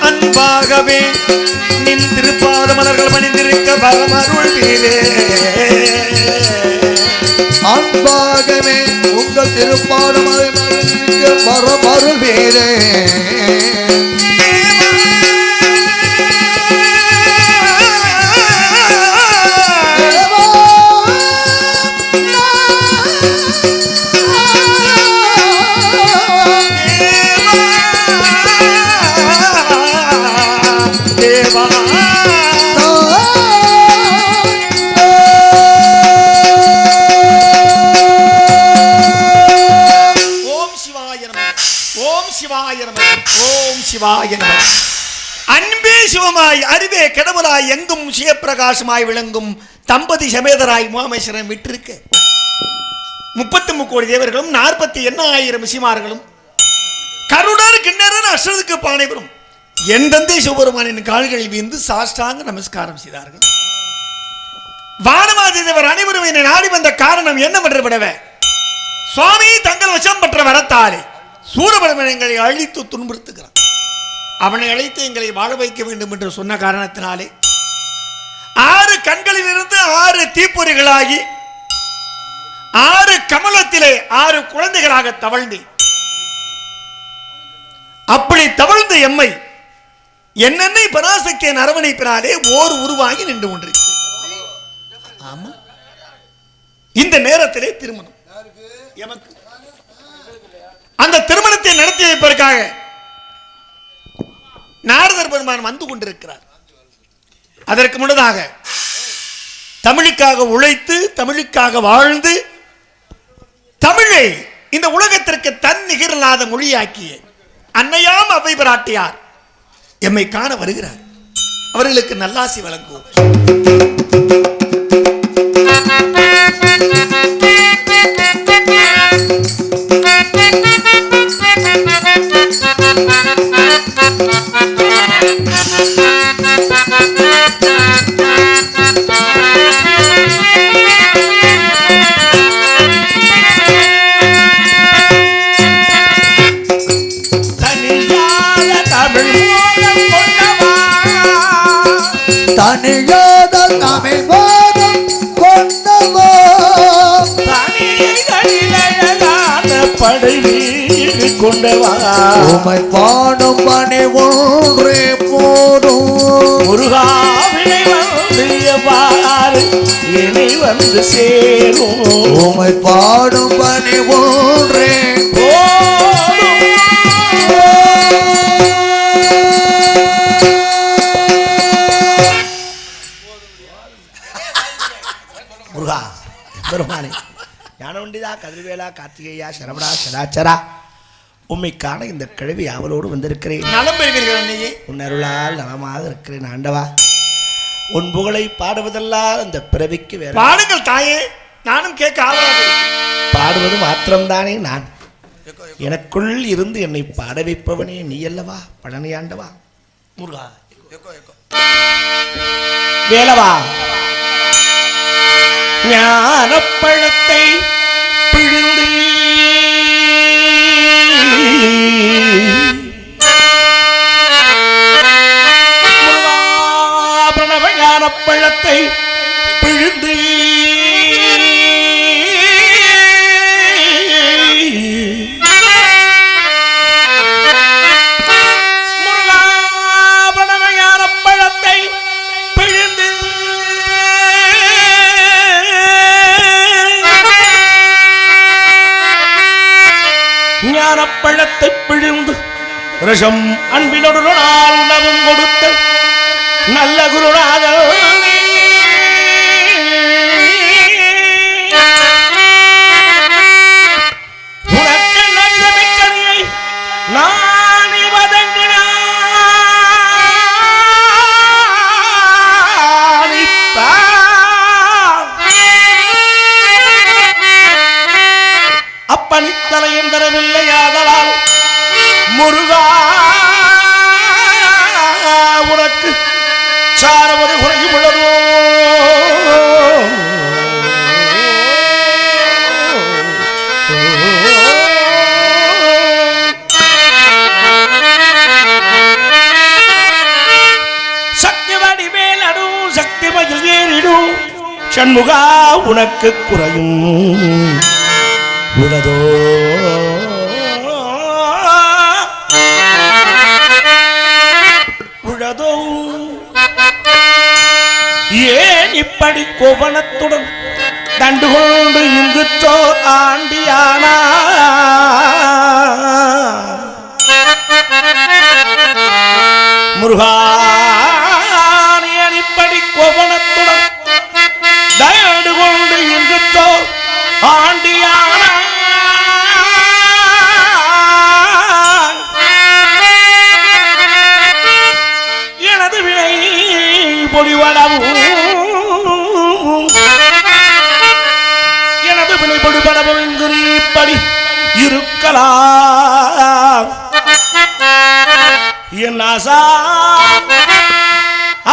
அன்பாகவே நின் திருப்பாத மலர்கள் பணிந்திருக்க வரமருள் வீரே. அன்பாகவே உங்கள் திருப்பாத மலர்கள் வரமருள் வீரே. அன்பே சிவமாய் அறிவே கடவுளாய் எங்கும் சிவப்பிரகாசமாய் விளங்கும் தம்பதி சமேதராய் முகாமேஸ்வரன் விட்டிருக்க 33 கோடி தேவர்களும் 48,000 சிமார்களும் கருடர் கிண்ணறன் அஷ்டதுக்கு பானைவரும் என் தந்தை சிவபெருமானின் கால்களில் வீழ்ந்து சாஷ்டாங்க நமஸ்காரம் செய்தார்கள். வானமாதி தேவர் அனைவரும் என்னை நாடி வந்த காரணம் என்னவென்று விடவே சுவாமி தங்கள் வசம் பெற்ற வரத்தாலே சூரபெருமன் எங்களை அழித்து துன்புறுத்துகிறான். அவனை அழைத்து எங்களை வாழ வைக்க வேண்டும் என்று சொன்ன காரணத்தினாலே 6 கண்களில் இருந்து 6 தீப்பொறிகளாகி 6 கமலத்திலே 6 குழந்தைகளாக தவழ்ந்தேன். அப்படி தவழ்ந்த எம்மை என்னென்னை பராசக்தியின் அரவணைப்பினாலே ஓர் உருவாகி நின்று கொண்டிருக்கிறது. ஆமா, இந்த நேரத்திலே திருமணம் எமக்கு. அந்த திருமணத்தை நடத்தி வைப்பதற்காக நாரதர் பெருமான் வந்து கொண்டிருக்கிறார். அதற்கு முன்னதாக தமிழுக்காக உழைத்து தமிழுக்காக வாழ்ந்து தமிழை இந்த உலகத்திற்கு தன் நிகரில்லாத மொழியாக்கிய அன்னையாம் அவை பிராட்டியார் எம்மை காண வருகிறார். அவர்களுக்கு நல்லாசி வழங்குவோம். தனியாத தமிழ் மோகம் கொண்டவா படை வீடு கொண்டவா உமை பாடும் பணி ஒன்றே போதும். முருகாவினை வந்து என்னை வந்து சேரும். உமை பாடும் பணி ஒன்றே முருகா பெருமானே ஞானவண்டிதா கதிர்வேலா கார்த்திகேயா சரவணா சதாச்சரா உண்மைக்கான இந்த கிழவி அவளோடு வந்திருக்கிறேன். நலம் பெறுகிறீர்கள் அன்னையே. உன் அருளால் நலமாக இருக்கிறேன் ஆண்டவா. உன் புகழை பாடுவதெல்லாம் அந்த பிறவிக்கு வேற. பாடுங்கள் தாயே, நானும் கேட்க ஆவலாக. பாடுவது மாத்திரம்தானே நான். எனக்குள் இருந்து என்னை பாட வைப்பவனே நீ அல்லவா பழனி ஆண்டவா. முருகா வேலவா ஞானப்பழத்தை பிழிந்து பிரணவ ஞானப்பழத்தை பிழிந்து பழத்தை பிழிந்து ரசம் அன்பினோடு நாள் உணவும் கொடுத்த நல்ல குருநாதர் பணித்தலையும் தரவில்லையாதலால் முருகா உனக்கு சாரவது குறையும் உள்ளதோ சக்தி வடிவேல் அடும் சக்தி மகிழ் ஏறிடும் சண்முகா உனக்கு குறையும் உள்ளதோ உள்ளதோ ஏன் இப்படி கோவணத்துடன் தண்டு கொண்டு இங்கு சோர் ஆண்டியானா முருகா ஏன் இப்படி கோவணத்துடன் தண்டு கொண்டு இங்கு சோர் ஆண்டியானா எனது வினை பொடிவடவும் எனது வினை பொடிபடவும் இப்படி இருக்கலாம் என் ஆசா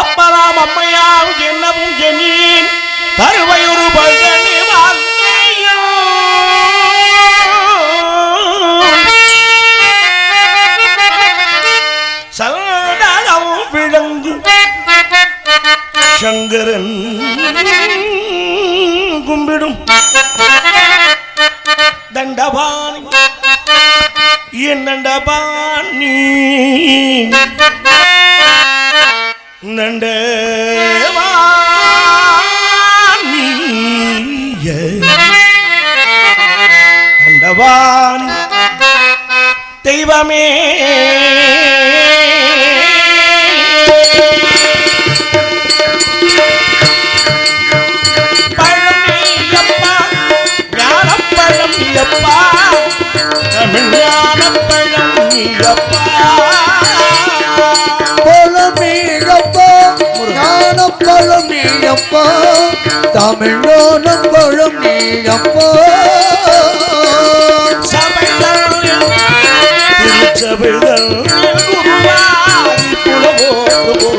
அப்பலாம் அம்மையாவும் என்னவும் ஜெனீன் தருவையொரு பழனி வாழ்க்கையும் சல்தளவும் விளங்கு சங்கரன் கும்பிடும் தண்டபாணி என் தண்டபாணி நண்டவாணி தண்டவாணி தெய்வமே பழனியப்பா ஞானப்பழனியப்பா தமிழ் ஞானப்பழனியப்பா பழனியப்பா ஞானப்பழனியப்பா தமிழ் ஞானப்பழனியப்பா திருச்சபைதல் குருவாய் புலவோடு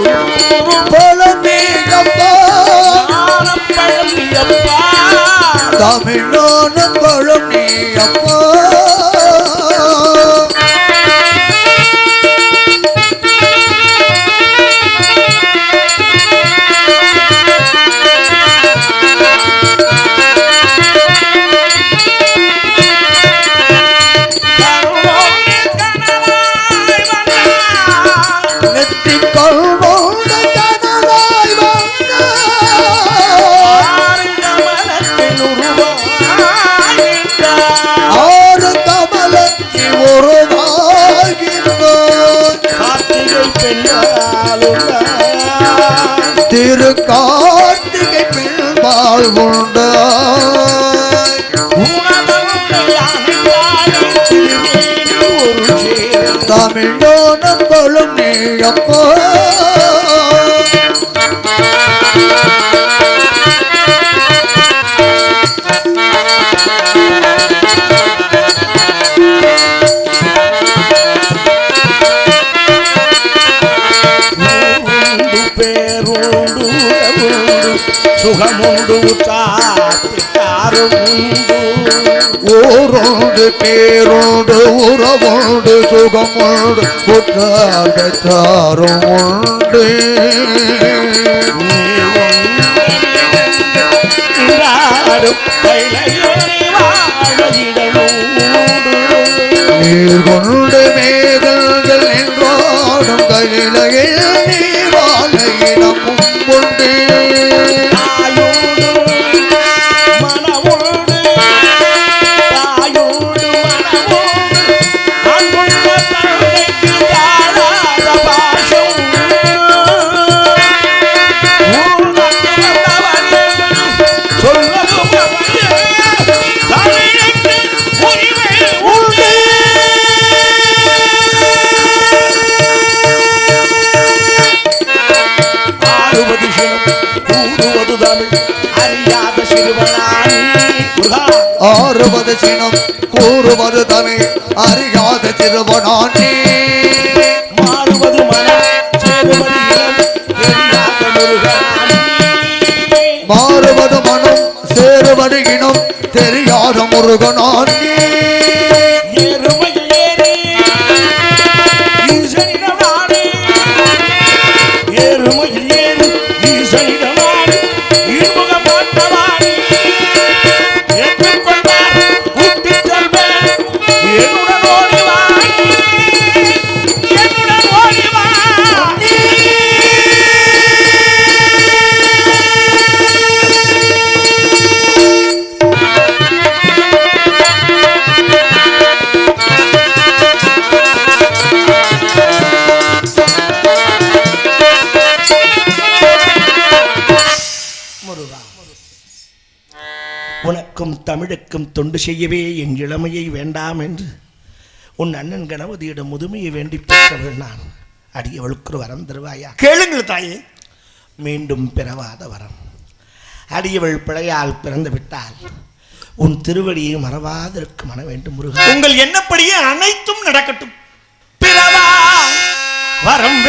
பழனியப்பா ஞானப்பழனியப்பா தமிழ் ஞானப்பழனியப்பா திரு கார்த்திகை பின்பால் உண்ட தமிழ் ஞானப்பழம் நீயப்பா சுகமுண்டு சாத்திட்டாருண்டு ஊரோடு பேரோடு உறவோடு சுகமோடு புத்தாரும் உண்டு நீர் கொண்டு மேகங்கள் என்றோடும் கையிலையில் நீர் வாழ இடமும் உண்டு கூறுவது தமிழ் அறியாத சிறுவனானி முருகா. ஆறுவது சினம் கூறுவது தமிழ் அறியாத சிறுவனானி. மாறுவது மனம் சேருவது இனம் தெரியாத முருகனானி. மாறுவது மனம் சேருவது இனம் தெரியாத முருகனானி. எருமையில் ஏறி ஈசனிடம் ஆடி எருமையில் ஏறி ஈசனிடம் ஆடி இருமுகம் பார்த்தவாடி ஏற்றுக்கொள்வார் கூட்டிச் செல்வேன் என்னுடன் ஓடிவா என்னுடன் ஓடிவா. முருகா, உனக்கும் தமிழுக்கும் தொண்டு செய்யவே என் இளமையை வேண்டாம் என்று உன் அண்ணன் கணபதியிடம் முதுமையை வேண்டி பெற்றவள் நான். அடியவளுக்கு வரம் தருவாயா? கேளுங்கள் தாயே. மீண்டும் பிறவாத வரம். அடியவள் பிழையால் பிறந்து விட்டால் உன் திருவடியை மறவாதிருக்க மன வேண்டும் முருகா. உங்கள் எண்ணப்படியே அனைத்தும் நடக்கட்டும். பிறவா வரம்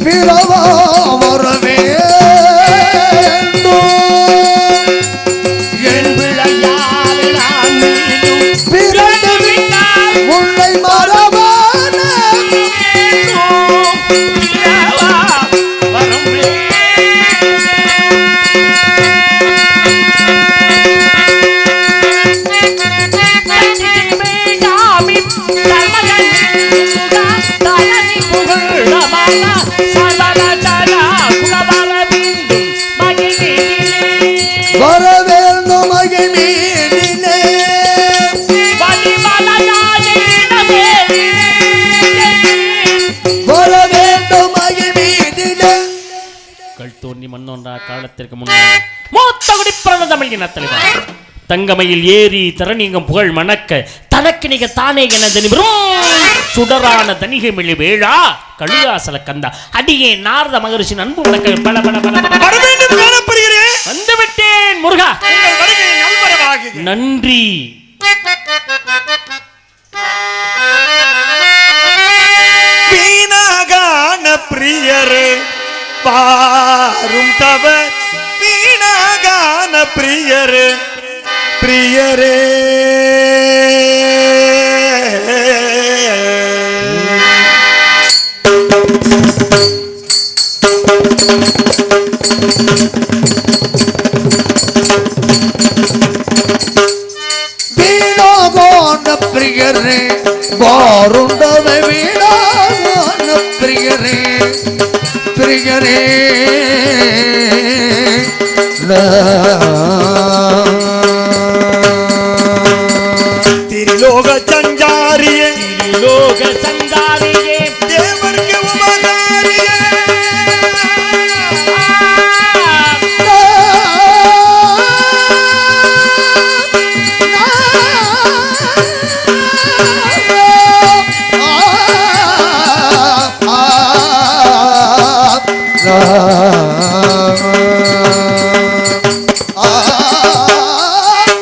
பிறவா வரவே என் பிழையால் நான் மீண்டும் பிறந்து விட்டால் உன்னை மறவான பிறவா வரம் வரவேண்டும் மகிழ்நீரிலே வரவேண்டும் மகிழ்நீரிலே. கல் தோன்றி மண்ணோன்றா காலத்திற்கு முன்னாடி மூத்த குடி பிறந்த தமிழ் இன தலைவர் தங்கமையில் ஏறி தரணிங்கம் புகழ் மணக்க தனக்கு நிக தானே எனது சுடரான தனிகை மிழி வேளா கழுகாசல கந்தா அடியே நாரத மகரிஷி அன்பு உனக்கு பல பல பல வந்து விட்டேன் முருகா. நன்றி. வீணாகான பிரியரே பாரும் தவ வீணாகான பிரியரே பிரியரே வீணாகான பிரியரே வாருண்டவ வீணாகான பிரியரே பிரியரே திரிலோக சஞ்சாரியே லோக சந்தாரியே தேவர்க்கு உபகாரியே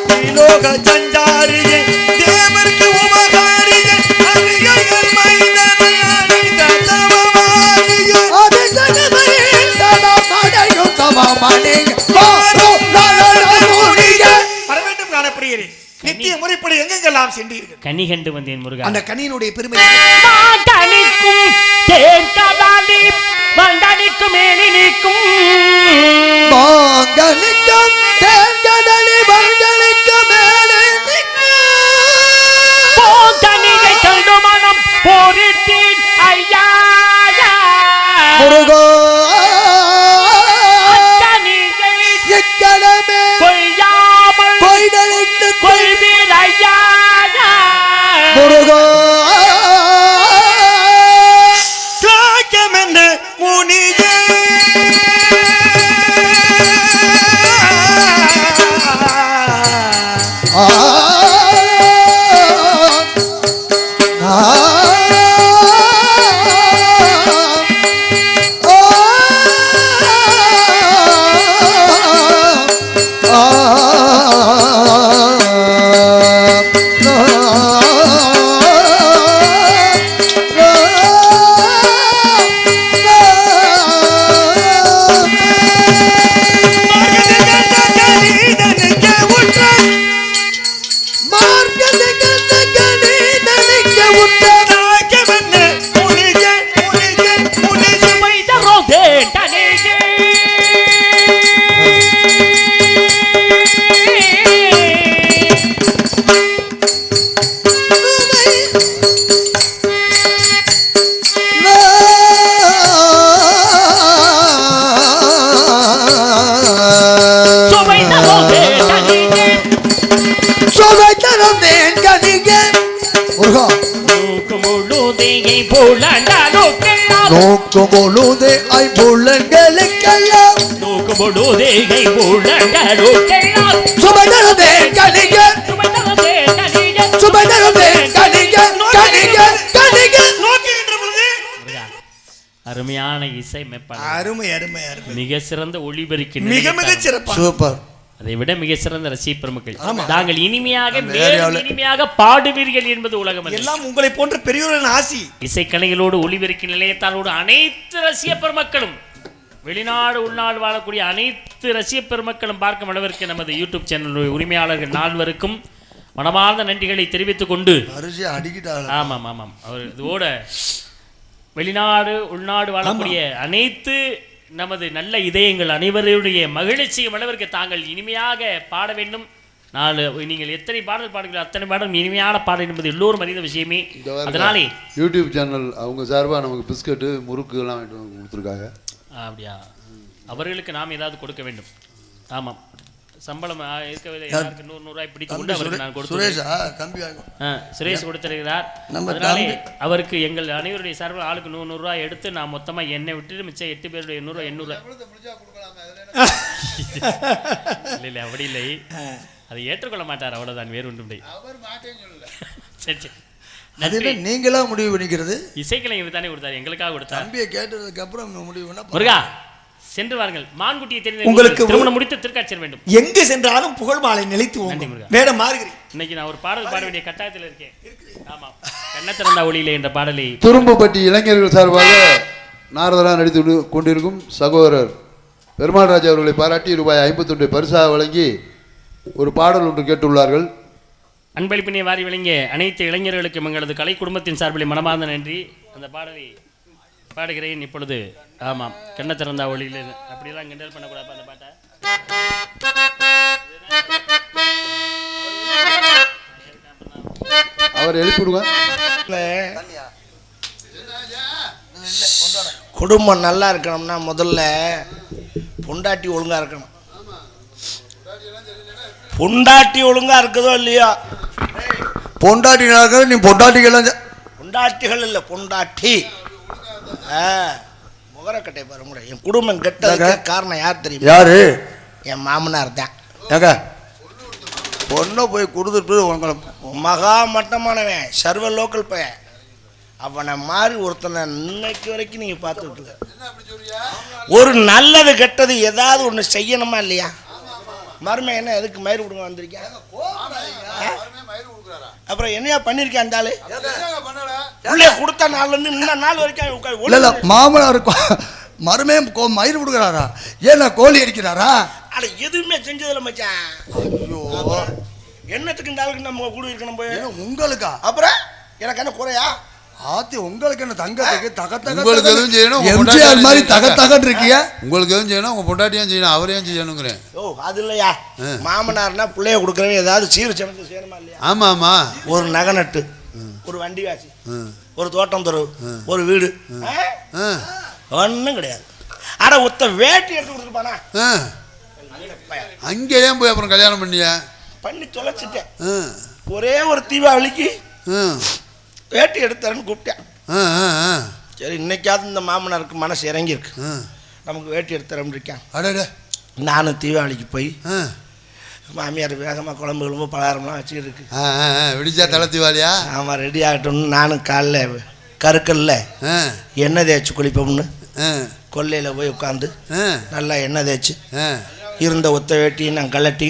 திரிலோக சஞ்சாரியே தேவர்க்கு உபகாரியே அரியல் மைந்தனை அணிந்த தவமாரியே வரவேண்டும் காணப்படுகிறேன். நித்திய முறைப்படி எங்கெங்கெல்லாம் சென்றீர்கள்? கனி கண்டு வந்தேன் முருகா. அந்த கனியினுடைய பெருமை மாங்கனிக்கும் தேன்கடாலி வண்டனிக்கும் மேலினிக்கும் மாங்கனிக்கும் தேன்கடலி வங்கனிக்கும் மேலே போகனிகை கண்டு மனம் போரித்தீன் ஐயா முருகோ அத்தனிகை இக்கணமே கொய்யாமல் கொய்தளித்து கொள்வீர் ஐயா முருகோ சாக்கியம் என்ன முனியே ஆ நோக்கும்பொழுது ஐம்புலங்களுக்கெல்லாம் சுபதரதே கணிக சுபதரதே கணிக கணிக கணிக. அருமையான இசையமைப்பாளர், அருமை அருமை அருமை, மிக சிறந்த ஒளிபெருக்கி, மிக மிக சிறப்பு, சூப்பர். அதை விட மிக சிறந்த ரசிக பெருமக்கள். தாங்கள் இனிமையாக மேலும் இனிமையாக பாடுவீர்கள் என்பது உலகம் எல்லாம் உங்களை போன்ற பெரியோரின் ஆசி. இசைக்கலைகளோடு ஒளிபெருக்கி நிலையத்தாலோடு அனைத்து ரசிக பெருமக்களும், வெளிநாடு உள்நாடு வாழக்கூடிய அனைத்து ரசிக பெருமக்களும் பார்க்கும் அளவிற்கு நமது யூடியூப் சேனல் உரிமையாளர்கள் நால்வருக்கும் மனமார்ந்த நன்றிகளை தெரிவித்துக் கொண்டு ஆமாம் ஆமாம் அவர் இதோட வெளிநாடு உள்நாடு வாழக்கூடிய அனைத்து நமது நல்ல இதயங்கள் அனைவருடைய மகிழ்ச்சியும் அளவிற்கு தாங்கள் இனிமையாக பாட வேண்டும். நீங்கள் எத்தனை பாடல் பாடுங்களோ அத்தனை பாடலும் இனிமையான பாடல் என்பது எல்லோரும் அறிந்த விஷயமே. அதனாலே யூடியூப் சேனல் அவங்க சார்பாக நமக்கு பிஸ்கட்டு முறுக்கு எல்லாம் கொடுத்துருக்காங்க. அப்படியா? அவர்களுக்கு நாம் ஏதாவது கொடுக்க வேண்டும். ஆமாம், சம்பளம் இருக்கவில்லை, யாருக்கு 100 ரூபாய் பிடித்து கொண்டு அவருக்கு நான் கொடுத்து சுரேஷ் கொடுத்திருக்கிறார். அதனாலே அவருக்கு எங்கள் அனைவருடைய சார்பில் ஆளுக்கு 100 ரூபாய் எடுத்து நான் மொத்தமாக எண்ணெய் விட்டுட்டு மிச்சம் 8 பேருடைய 800 இல்லை இல்லை அப்படி இல்லை, அதை ஏற்றுக்கொள்ள மாட்டார், அவ்வளவுதான், வேறு ஒன்றும் இல்லை. சரி சரி, நீங்களா முடிவு பண்ணிக்கிறது? இசைக்கலைஞர் தானே கொடுத்தாரு, எங்களுக்காக கொடுத்தார். தம்பியை கேட்டதுக்கு அப்புறம் முடிவு பண்ணா முருகா சென்று வாருங்கள். மான்குட்டியை தெரிந்து உங்களுக்கு திருமணம் முடித்து திருக்காட்சி வேண்டும். எங்கு சென்றாலும் புகழ் மாலை நிலைத்து வேடம் மாறுகிறேன். இன்னைக்கு நான் ஒரு பாடல் பாட வேண்டிய கட்டாயத்தில் இருக்கேன். ஆமா, கண்ணத்திறந்தா ஒளியிலே என்ற பாடலை துரும்புப்பட்டி இளைஞர்கள் சார்பாக நாரதராக நடித்து கொண்டிருக்கும் சகோதரர் பெருமாள் ராஜா அவர்களை பாராட்டி ரூபாய் 51 பரிசாக வழங்கி ஒரு பாடல் ஒன்று கேட்டுள்ளார்கள். அன்பளிப்பினை வாரி வழங்கிய அனைத்து இளைஞர்களுக்கும் எங்களது கலை குடும்பத்தின் சார்பில் மனமார்ந்த நன்றி. அந்த பாடலை பாடுகிறேன் இப்பொழுது. ஆமாம், கண்ண திறந்தா ஒளியில் அப்படியெல்லாம் கிண்டல் பண்ணக்கூடாது அந்த பாட்டை. அவர் எழுப்பிவிடுங்க. குடும்பம் நல்லா இருக்கணும்னா முதல்ல பொண்டாட்டி ஒழுங்கா இருக்கணும். பொண்டாட்டி ஒழுங்கா இருக்குதோ இல்லையா? பொண்டாட்டி நீ பொண்டாட்டிகள் பொண்டாட்டிகள் இல்லை, பொண்டாட்டி. முகரக்கட்டை பாருங்க. என் குடும்பம் கெட்டதுக்கு காரணம் யார் தெரியும்? யாரு? என் மாமனார் தான். ஏங்க பொண்ணை போய் கொடுத்துட்டு உங்களை மகா மட்டமானவன், சர்வ லோக்கல் பையன். அவனை மாதிரி ஒருத்தனை இன்னைக்கு வரைக்கும் நீங்க பார்த்துட்டு ஒரு நல்லது கெட்டது ஏதாவது ஒன்று செய்யணுமா இல்லையா? மருமை என்ன எதுக்கு மயிறு கொடுங்க வந்திருக்கேன்? அப்புறம் என்னையா பண்ணிருக்கேன் அந்த ஆளு? உள்ளே கொடுத்த நாள்ல இருந்து இந்த நாள் வரைக்கும் மாமனார் மருமே மயிறு கொடுக்குறாரா? ஏன்னா கோழி அடிக்கிறாரா? அட எதுவுமே செஞ்சதில்ல மச்சான். ஐயோ, என்னத்துக்கு இந்த ஆளுக்கு நம்ம கூட இருக்கணும் போய்? உங்களுக்கா? அப்புறம் எனக்கு என்ன குறையா? ஆத்தி உங்களுக்கு என்ன தங்கத்துக்கு உங்களுக்கு எதுவும் செய்யணும், எம்ஜிஆர் மாதிரி தகத்தகன்னு இருக்கியா? உங்களுக்கு எதுவும் செய்யணும், உங்க பொண்டாட்டியும் செய்யணும், அவரையும் செய்யணுங்கிறேன். ஓ, அது இல்லையா? மாமனார்னா பிள்ளைய கொடுக்குறவங்க ஏதாவது சீர் சமைச்சு செய்யணுமா இல்லையா? ஆமா ஆமா. ஒரு நகை நட்டு, ஒரு வண்டி வாசி, ஒரு தோட்டம் துறவு, ஒரு வீடு, ஒன்றும் கிடையாது. அட ஒத்த வேட்டி எடுத்து கொடுத்துருப்பானா? அங்கேயே போய் அப்புறம் கல்யாணம் பண்ணி தொலைச்சிட்டேன். ஒரே ஒரு தீபாவளிக்கு வேட்டி எடுத்தாருன்னு கூப்பிட்டேன். சரி, இன்னைக்காவது இந்த மாமனாருக்கு மனசு இறங்கியிருக்கு, நமக்கு வேட்டி எடுத்துறோம்னு இருக்கேன். நானும் தீபாவளிக்கு போய் மாமியார் வேகமாக குழம்பு குழம்பு பலகாரம்லாம் வச்சுக்கிட்டு இருக்கு. விடிச்சா தலை தீபாவளியா? ஆமாம், ரெடி ஆகட்டும்னு நானும் காலைல கருக்கல்ல எண்ணெய் தேய்ச்சி குளிப்போம்னு கொல்லையில் போய் உட்காந்து நல்லா எண்ணெய் தேய்ச்சி இருந்த ஒத்த வேட்டியை நான் கலட்டி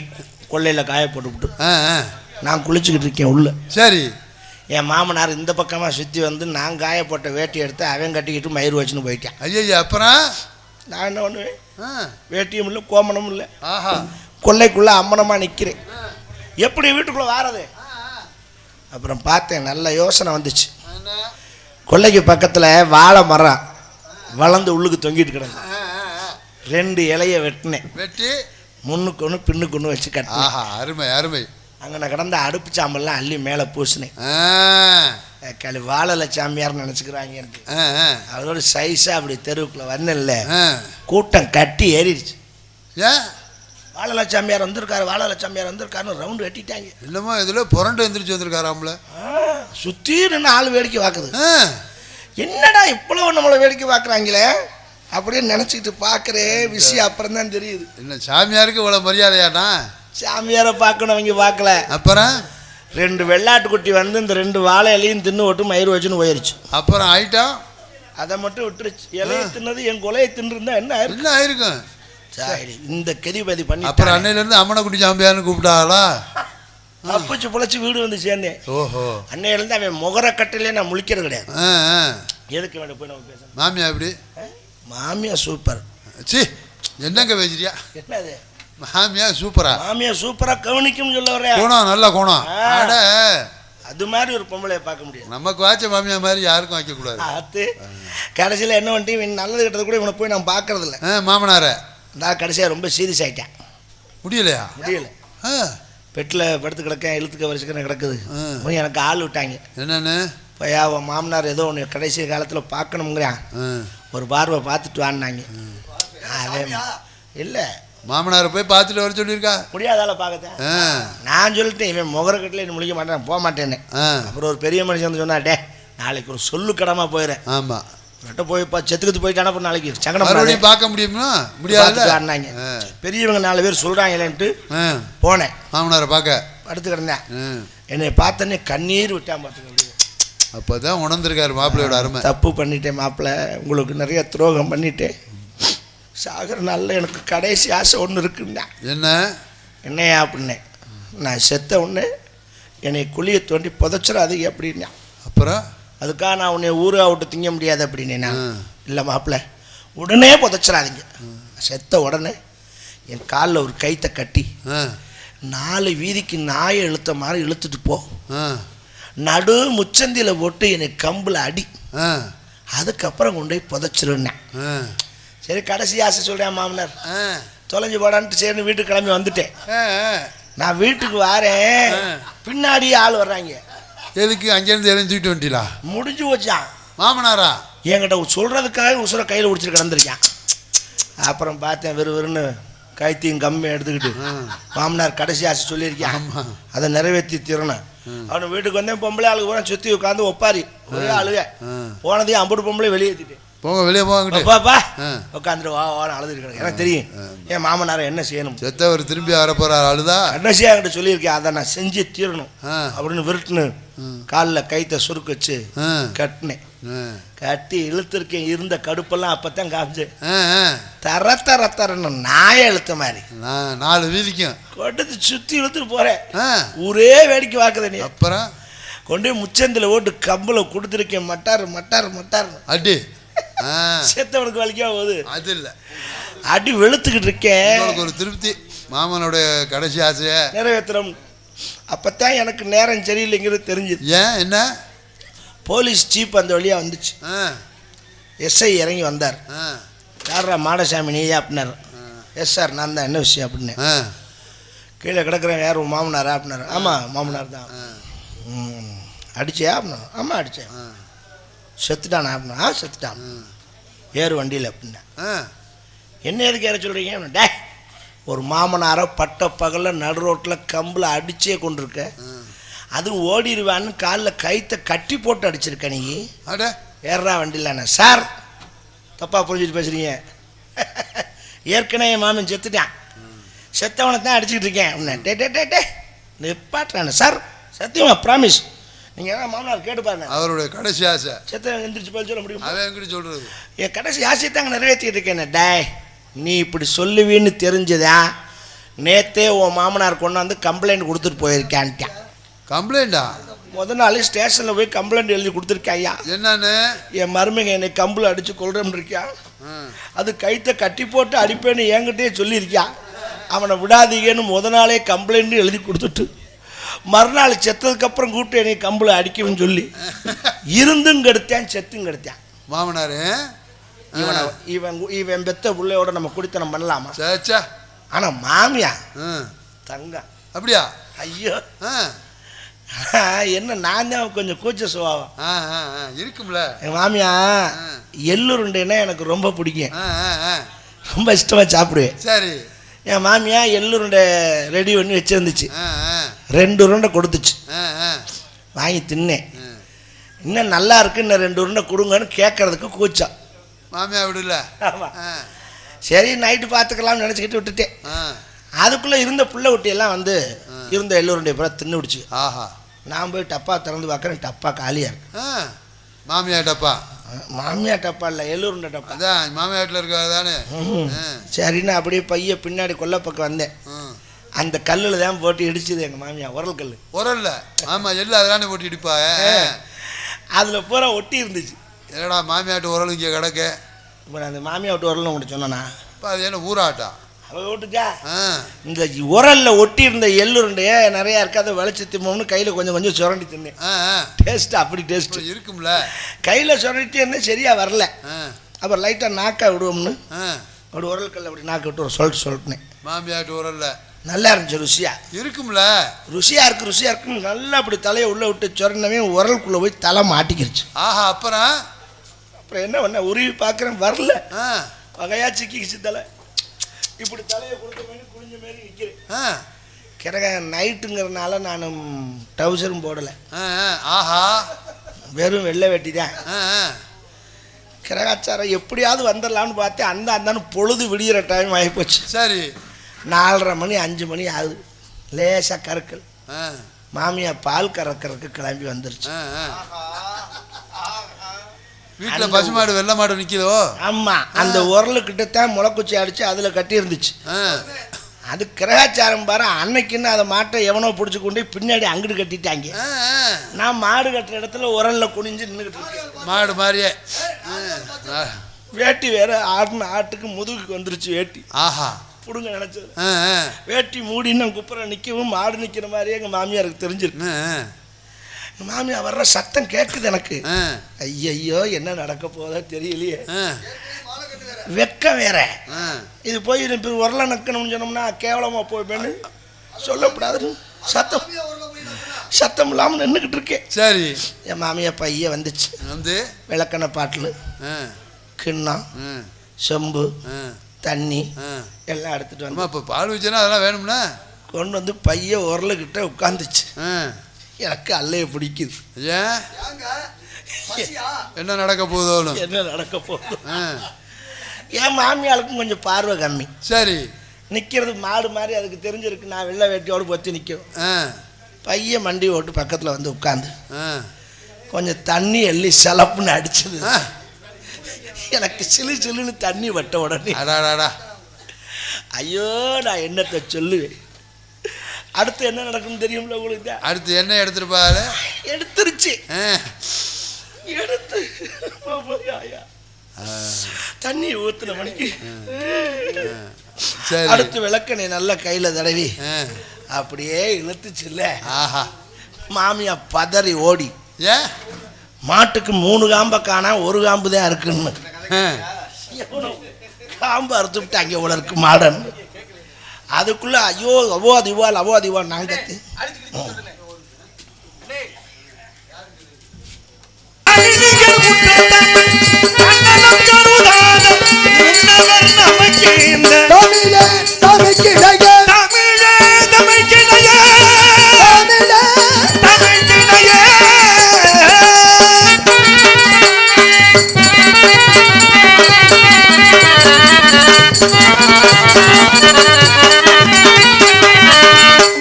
கொள்ளையில் காய போட்டுவிட்டு ஆ, ஆ. நான் குளிச்சுக்கிட்டு இருக்கேன் உள்ள. சரி. என் மாமனார் இந்த பக்கமாக சுற்றி வந்து நான் காய போட்ட வேட்டி எடுத்து அவன் கட்டிக்கிட்டு மயிர் வச்சுன்னு போயிட்டான். ஐயா அப்புறம் நான் என்ன பண்ணுவேன், ஆ. வேட்டியும் இல்லை கோமணமும் இல்லை, ஆஹா. கொள்ளைக்குள்ளே அம்மனமாக நிற்கிறேன். எப்படி வீட்டுக்குள்ளே வாரது? அப்புறம் பார்த்தேன், நல்ல யோசனை வந்துச்சு. கொள்ளைக்கு பக்கத்தில் வாழை மரம் வளர்ந்து உள்ளுக்கு தொங்கிட்டு கிடந்து 2 இலையை வெட்டினேன். வெட்டி முன்னுக்கு ஒன்று பின்னுக்கு ஒன்று வச்சு கட்டினேன். ஆஹா, அருமை அருமை. அங்கே நான் கிடந்த அடுப்பு சாம்பல்லாம் அள்ளி மேலே பூசினேன். ஆ, களி வாழலை சாமியார்னு நினச்சிக்கிறாங்க. எனக்கு ஆ, ஆ. அவரோட சைஸாக அப்படி தெருவுக்குள்ளே வந்தேன்ல, ஆ. கூட்டம் கட்டி ஏறிடுச்சு. ஏன் வாழலை சாமியார் வந்திருக்காரு, வாழலை சாமியார் வந்திருக்காருன்னு ரவுண்டு வெட்டிட்டாங்க. இல்லைம்மா இதில் புரண்டு எந்திரிச்சு வந்திருக்காராம்ல. சுற்றி நின்று ஆள் வேடிக்கை பார்க்குது. ஆ. என்னடா இவ்வளவு நம்மளை வேடிக்கை பார்க்குறாங்களே அப்படின்னு நினச்சிக்கிட்டு பார்க்குறேன். விஷயம் அப்புறம் தான் தெரியுது. என்ன சாமியாருக்கு இவ்வளோ மரியாதையாண்ணா? சாமியாரை பார்க்கணும், அவங்க பார்க்கல. அப்புறம் 2 வெள்ளாட்டுக்குட்டி வந்து இந்த 2 வாழை இலையும் தின்னு விட்டு மயிர் வச்சுன்னு போயிருச்சு. அப்புறம் ஐட்டம் அதை மட்டும் விட்டுருச்சு. இலையை தின்னது என் கொலையை தின்னுருந்தா என்ன ஆயிருக்கு? என்ன ஆயிருக்கும்? சரி, இந்த கெதிபதி பண்ணி அப்புறம் அன்னையிலேருந்து அம்மனைக்குட்டி சாம்பியான்னு கூப்பிட்டாங்களா? தப்பிச்சு பொழைச்சி வீடு வந்து சேர்ந்தேன். ஓஹோ. அன்னையிலேருந்து அவன் முகர கட்டிலே நான் முழிக்கிறது கிடையாது. ஆ, ஆ. எதுக்கு வேணும் போய் நம்ம பேசணும். மாமியா எப்படி? மாமியா சூப்பர். சி என்னங்க பேசுறியா? என்னது மாமியா சூப்பரா? மாமியா சூப்பராக கவனிக்கும்னு சொல்ல வரேன். குணம் நல்ல குணம். அட அது மாதிரி ஒரு பொம்பளையை பார்க்க முடியும். நமக்கு வாய்ச்ச மாமியா மாதிரி யாருக்கும் வைக்கக்கூடாது. அது கடைசியில் என்ன பண்ணிட்டு இவன் நல்லது கெட்டது கூட இவனை போய் நான் பார்க்கறது இல்லை. மாமனார நான் கடைசியாக ரொம்ப சீரியஸ் ஆகிட்டேன். முடியலையா? முடியல. பெட்டில் படுத்து கிடக்கேன், இழுத்துக்க வரிசைக்கு கிடக்குது. போய் எனக்கு ஆள் விட்டாங்க. என்னன்னு? பையா அவன் மாமனார் ஏதோ ஒன்று கடைசி காலத்தில் பார்க்கணுங்கிறான், ஒரு பார்வை பார்த்துட்டு வாங்கினாங்க. அதே இல்லை மாமனாரை போய் பார்த்துட்டு வர சொல்லியிருக்கா? முடியாதால பார்க்கத்தேன். நான் சொல்லிட்டேன் இவன் முகரக்கட்டில் இன்னும் முடிக்க மாட்டேன், போக மாட்டேன்னு. அப்புறம் ஒரு பெரிய மனுஷன் வந்து சொன்னா, டே நாளைக்கு ஒரு சொல்லு கடமா போயிடுறேன். ஆமாம் போய் செத்துக்கிட்டு போயிட்டானா அப்புறம் நாளைக்கு சங்கடம் மறுபடியும் பார்க்க முடியுமா? முடியாது. பெரியவங்க 4 பேர் சொல்கிறாங்களேன்ட்டு போனேன் மாமனாரை பார்க்க. படுத்து கிடந்தேன். என்னை பார்த்தோன்னே கண்ணீர் விட்டான். பார்த்துக்க அப்போ தான் உணர்ந்திருக்காரு மாப்பிள்ளையோட அருமை. தப்பு பண்ணிட்டேன் மாப்பிள்ளை, உங்களுக்கு நிறைய துரோகம் பண்ணிட்டேன். சாகர நாளில் எனக்கு கடைசி ஆசை ஒன்று இருக்குன்னா. என்ன? என்னையா அப்படின்னேன். நான் செத்த ஒன்று என்னை குழியை தோண்டி புதைச்சிடாதீங்க அப்படின்னா. அப்புறம் அதுக்காக நான் உன்னை ஊரை விட்டு திங்க முடியாது அப்படின்னேண்ணா. இல்லை மாப்பிள்ளை, உடனே புதைச்சிடாதீங்க. செத்த உடனே என் காலில் ஒரு கைத்தை கட்டி 4 வீதிக்கு நாயை இழுத்த மாதிரி இழுத்துட்டு போ, நடு முச்சந்தியில் போட்டு என்னை கம்பில் அடி, அதுக்கப்புறம் கொண்டு போய் புதைச்சிருன்னேன். சரி கடைசி ஆசை சொல்கிறேன் மாமனார், தொலைஞ்சு போடான்ட்டு சரின்னு வீட்டுக்கு கிளம்பி வந்துட்டேன். நான் வீட்டுக்கு வரேன், பின்னாடியே ஆள் வர்றாங்க. எதுக்கு? அங்கேருந்து எதையும் தூக்கிட்டு வந்துட்டீங்களா? முடிஞ்சு வச்சான் மாமனாரா என்கிட்ட சொல்கிறதுக்காக உசுரை கையில் பிடிச்சிட்டு கிடந்துருக்கான். அப்புறம் பார்த்தேன் வெறுன்னு கைத்தையும் கம்மியும் எடுத்துக்கிட்டு மாமனார் கடைசி ஆசை சொல்லியிருக்கேன், அதை நிறைவேற்றி தீரணும். அவனை வீட்டுக்கு வந்தேன், பொம்பளை ஆளுக்கு பூரா சுற்றி உட்காந்து ஒப்பாரி ஒரே ஆளுக. போனதையும் 50 பொம்பளை வெளியேற்றிட்டு போங்க, வெளியே போங்க உட்காந்துட்டு வா வாரம் அழுதுருக்கேன். எனக்கு தெரியும் என் மாமனாரை என்ன செய்யணும். செத்தவர் திரும்பி வரப்போறாரு அழுதா கடைசியாக என்கிட்ட சொல்லியிருக்கேன், அதை நான் செஞ்சு தீரணும் அப்படின்னு விருட்டுன்னு காலில் கைத்தை சுருக்கு வச்சு கட்டினேன். கட்டி இழுத்துருக்கேன். இருந்த கடுப்பெல்லாம் அப்பத்தான் காமிச்சு தர தர தரன்னு நாயை இழுத்த மாதிரி 4 வீதிக்கும் கொண்டு சுற்றி இழுத்துட்டு போறேன். ஊரே வேடிக்கை பார்க்குது. நீ அப்புறம் கொண்டு போய் முச்சந்தில் ஓட்டு கம்பில் கொடுத்துருக்கேன். மட்டார் மட்டார் மட்டார் அடி. செத்தவனுக்கு வலிக்கா போகுது. அது இல்லை, அடி வெளுத்துக்கிட்டு இருக்கேன். ஒரு திருப்தி மாமனுடைய கடைசி ஆசையை நிறைவேற்றுறோம். அப்பத்தான் எனக்கு நேரம் சரியில்லைங்கிறது தெரிஞ்சுது. ஏன்? என்ன? போலீஸ் ஜீப் அந்த வழியாக வந்துச்சு. எஸ்ஐ இறங்கி வந்தார். யாரா மாடசாமி நீயா அப்படின்னாரு. எஸ் சார் நான் தான். என்ன விஷயம் அப்படின்னு. கீழே கிடக்குறேன். யார் மாமனாரா அப்படின்னாரு. ஆமாம் மாமனார் தான். அடிச்சியா அப்படின்னா. ஆமாம் அடித்தேன். செத்துட்டானா அப்படின்னா. செத்துட்டான். ஏறு வண்டியில் அப்படின்னா. என்ன எதுக்கு ஏற சொல்கிறீங்க? டே ஒரு மாமனாரை பட்ட பகலில் நடு ரோட்டில் கம்பில் அடிச்சே கொண்டிருக்க, அது ஓடிடுவான்னு காலில் கைத்தை கட்டி போட்டு அடிச்சிருக்க. நீ ஏறா வண்டியில். சார் தப்பாக புரிஞ்சுட்டு பேசுகிறீங்க. ஏற்கனவே என் மாமன் செத்துட்டான், செத்தவனை தான் அடிச்சுக்கிட்டு இருக்கேன் அப்படின்னா. டே நிப்பாட்டானே சார், சத்தியமா ப்ராமிஸ். நீங்கள் மாமனார் கேட்டு பாருங்க. அவருடைய கடைசி ஆசை செத்த எந்திரிச்சு போய் சொல்ல முடியும்? அவன் எங்கிட்ட சொல்கிறது? என் கடைசி ஆசையை தாங்க நிறைவேற்றிட்டு இருக்கேன். டே நீ இப்படி சொல்லுவீன்னு தெரிஞ்சதா நேத்தே உன் மாமனார் கொண்டாந்து கம்ப்ளைண்ட் கொடுத்துட்டு போயிருக்கான்ட்டான். கம்ப்ளைண்டா? முத நாள் ஸ்டேஷனில் போய் கம்ப்ளைண்ட் எழுதி கொடுத்துருக்கேன் ஐயா. என்னன்னு? என் மருமக என்னை கம்பில் அடித்து கொள்றேன்னு இருக்கான். அது கைத்தை கட்டி போட்டு அடிப்பேன்னு என்கிட்டயே சொல்லியிருக்கான். அவனை விடாதீங்கன்னு முத நாளே கம்ப்ளைண்ட் எழுதி கொடுத்துட்டு மறுநாள் செத்ததுக்கப்புறம் கூப்பிட்டு என்னை கம்பில் அடிக்கணும்னு சொல்லி இருந்தும் கெடுத்தேன் செத்தும் கெடுத்தேன். மாமனாரு இவன் பெத்த பிள்ளையோட நம்ம குடித்தனம் பண்ணலாமா? சேச்சா. ஆனா மாமியா தங்கம். அப்படியா? ஐயோ என்ன நான் தான் கொஞ்சம் கூச்ச சுபாவம் இருக்கும்ல. என் மாமியா எள்ளுருண்டைன்னா எனக்கு ரொம்ப பிடிக்கும், ரொம்ப இஷ்டமா சாப்பிடுவேன். சரி. என் மாமியா எள்ளுருண்டை ரெடி பண்ணி வச்சிருந்துச்சு. 2 உருண்டை கொடுத்துச்சு. வாங்கி தின்னேன். இன்னும் நல்லா இருக்கு, இன்னும் 2 உருண்டை கொடுங்கன்னு கேட்கறதுக்கு கூச்சம். மாமியா விடல. ஆமா. சரி நைட்டு பார்த்துக்கலாம்னு நினச்சிக்கிட்டு விட்டுட்டேன். அதுக்குள்ளே இருந்த புள்ள குட்டியெல்லாம் வந்து இருந்த எள்ளுருண்டை பூரா தின்னு விடுச்சு. ஆஹா. நான் போய் டப்பா திறந்து பார்க்குறேன், டப்பா காலியாக இருக்கு. மாமியா டப்பா? மாமியா டப்பா இல்லை, எள்ளுருண்டை டப்பா. அதான் மாமியா வீட்டில் இருக்கிறது தானே. சரின்னு அப்படியே பைய பின்னாடி கொல்லை பக்கம் வந்தேன். அந்த கல்லில் தான் போட்டு இடிச்சுது எங்கள் மாமியா, உரல் கல். உரல்ல? ஆமாம், எல்லாம் அதெல்லாம் போட்டு இடிப்பா. அதில் பூரா ஒட்டி இருந்துச்சு. என்னடா மாமியாட்டு உரல் இங்கே கிடக்க? இப்போ நான் அந்த மாமியா விட்டு உரல்னு உங்கள்கிட்ட சொன்னேண்ணா. இப்போ அது என்ன ஊராட்டா? அவள் விட்டுச்சா இந்த உரலில் ஒட்டி இருந்த எள்ளுருண்டைய நிறையா இருக்கு, அதை விளைச்சி திம்மோன்னு கையில் கொஞ்சம் கொஞ்சம் சுரண்டி தின்னேன். டேஸ்ட்டு அப்படி டேஸ்ட்டு இருக்கும்ல. கையில் சுரண்டி என்ன சரியாக வரல. அப்புறம் லைட்டாக நாக்கா விடுவோம்னு அப்படி உரல் கல்ல அப்படி நாக்க விட்டு சொல்லிட்டுனேன். மாமியாட்டு உரல்ல நல்லா இருந்துச்சு, ருசியா இருக்கும்ல. ருசியாக இருக்குன்னு நல்லா அப்படி தலையை உள்ளே விட்டு சுரண்டவே உரலுக்குள்ளே போய் தலை மாட்டிக்கிடுச்சு. ஆஹா. அப்புறம் என்ன பண்ண உருவி பார்க்குறேன், வரல. வகையா சிக்கிச்சு தலை. இப்படி தலையை கொடுத்த மாரி குளிஞ்ச மாரி நிற்கிறேன். கிடக்க நைட்டுங்கிறதுனால நான் டவுசரும் போடலை. ஆஹா. வெறும் வெள்ளை வெட்டி தான். கிரகாச்சாரம் எப்படியாவது வந்துடலான்னு பார்த்தேன். அந்தான்னு பொழுது விடிகிற டைம் ஆகிப்போச்சு. சரி. 4:30 மணி 5 மணி ஆகுது. லேசாக கறக்கல். மாமியா பால் கறக்கிறதுக்கு கிளம்பி வந்துருச்சு. வீட்டில் பசுமாடு வெள்ளை மாடு நிற்கிதோ? ஆமாம். அந்த உரலுக்கிட்டத்தான் முளைக்குச்சி அடித்து அதில் கட்டி இருந்துச்சு. அது கிரகாச்சாரம் பாரு. அன்னைக்குன்னு அதை மாட்டை எவனோ பிடிச்சி கொண்டு பின்னாடி அங்கிட்டு கட்டிட்டாங்க. நான் மாடு கட்டுற இடத்துல உரலில் குனிஞ்சு நின்றுக்கிட்டு இருக்கேன். மாடு மாதிரியே. வேட்டி வேற ஆடின ஆட்டுக்கு முதுகுக்கு வந்துருச்சு வேட்டி. ஆஹா. பிடுங்க நினச்சது. வேட்டி மூடின்னு குப்புற நிற்கவும் மாடு நிற்கிற மாதிரியே எங்கள் மாமியாருக்கு தெரிஞ்சிருக்கு. எங்கள் மாமியார் வர்ற சத்தம் கேட்குது எனக்கு. ஐயையோ என்ன நடக்க போதோ தெரியலையே. வெக்கம் வேற. இது போய் உரல நக்கணும்னு சொன்னோம்னா கேவலமாக போய்பேன்னு சொல்லக்கூடாதுன்னு சத்தம் இல்லாமல் நின்றுக்கிட்டு இருக்கேன். சரி. என் மாமியா பைய வந்துச்சு. வந்து விளக்கண பாட்டில் கிண்ணம் செம்பு தண்ணி எல்லாம் எடுத்துட்டு வந்து. இப்போ பால் வச்சுன்னா அதெல்லாம் வேணும்னா கொண்டு வந்து பைய உரலுக்கிட்ட உட்காந்துச்சு. எனக்கு அல்லைய பிடிக்குது. ஏன்? என்ன நடக்க போதோ? என்ன நடக்க போகுது? என் மாமியாளுக்கும் கொஞ்சம் பார்வை கம்மி. சரி. நிற்கிறது மாடு மாதிரி அதுக்கு தெரிஞ்சிருக்கு. நான் வெள்ளை வேட்டியோடு பொத்தி நிற்கும். பைய மண்டி ஓட்டு பக்கத்தில் வந்து உட்காந்து கொஞ்சம் தண்ணி எள்ளி செலப்புன்னு அடிச்சது. எனக்கு சிலுன்னு தண்ணி வட்ட உடனே ஐயோ நான் என்னத்தை சொல்லுவேன். அடுத்து என்ன நடக்கும் தெரியும்ல உங்களுக்கு? அடுத்து என்ன எடுத்துருப்பாரு? எடுத்துருச்சு. எடுத்து தண்ணி ஊத்துன மணிக்கு அடுத்து விளக்கணை நல்ல கையில தடவி அப்படியே இழுத்துச்சுல்ல. மாமியா பதறி ஓடி. ஏன்? மாட்டுக்கு 3 காம்ப காணா 1 காம்பு தான் இருக்குன்னு காம்பு அறுத்து விட்டு அங்கே உள்ள இருக்கு மாடன். அதுக்குள்ள ஐயோ அவோ அதிவா நாங்கத்து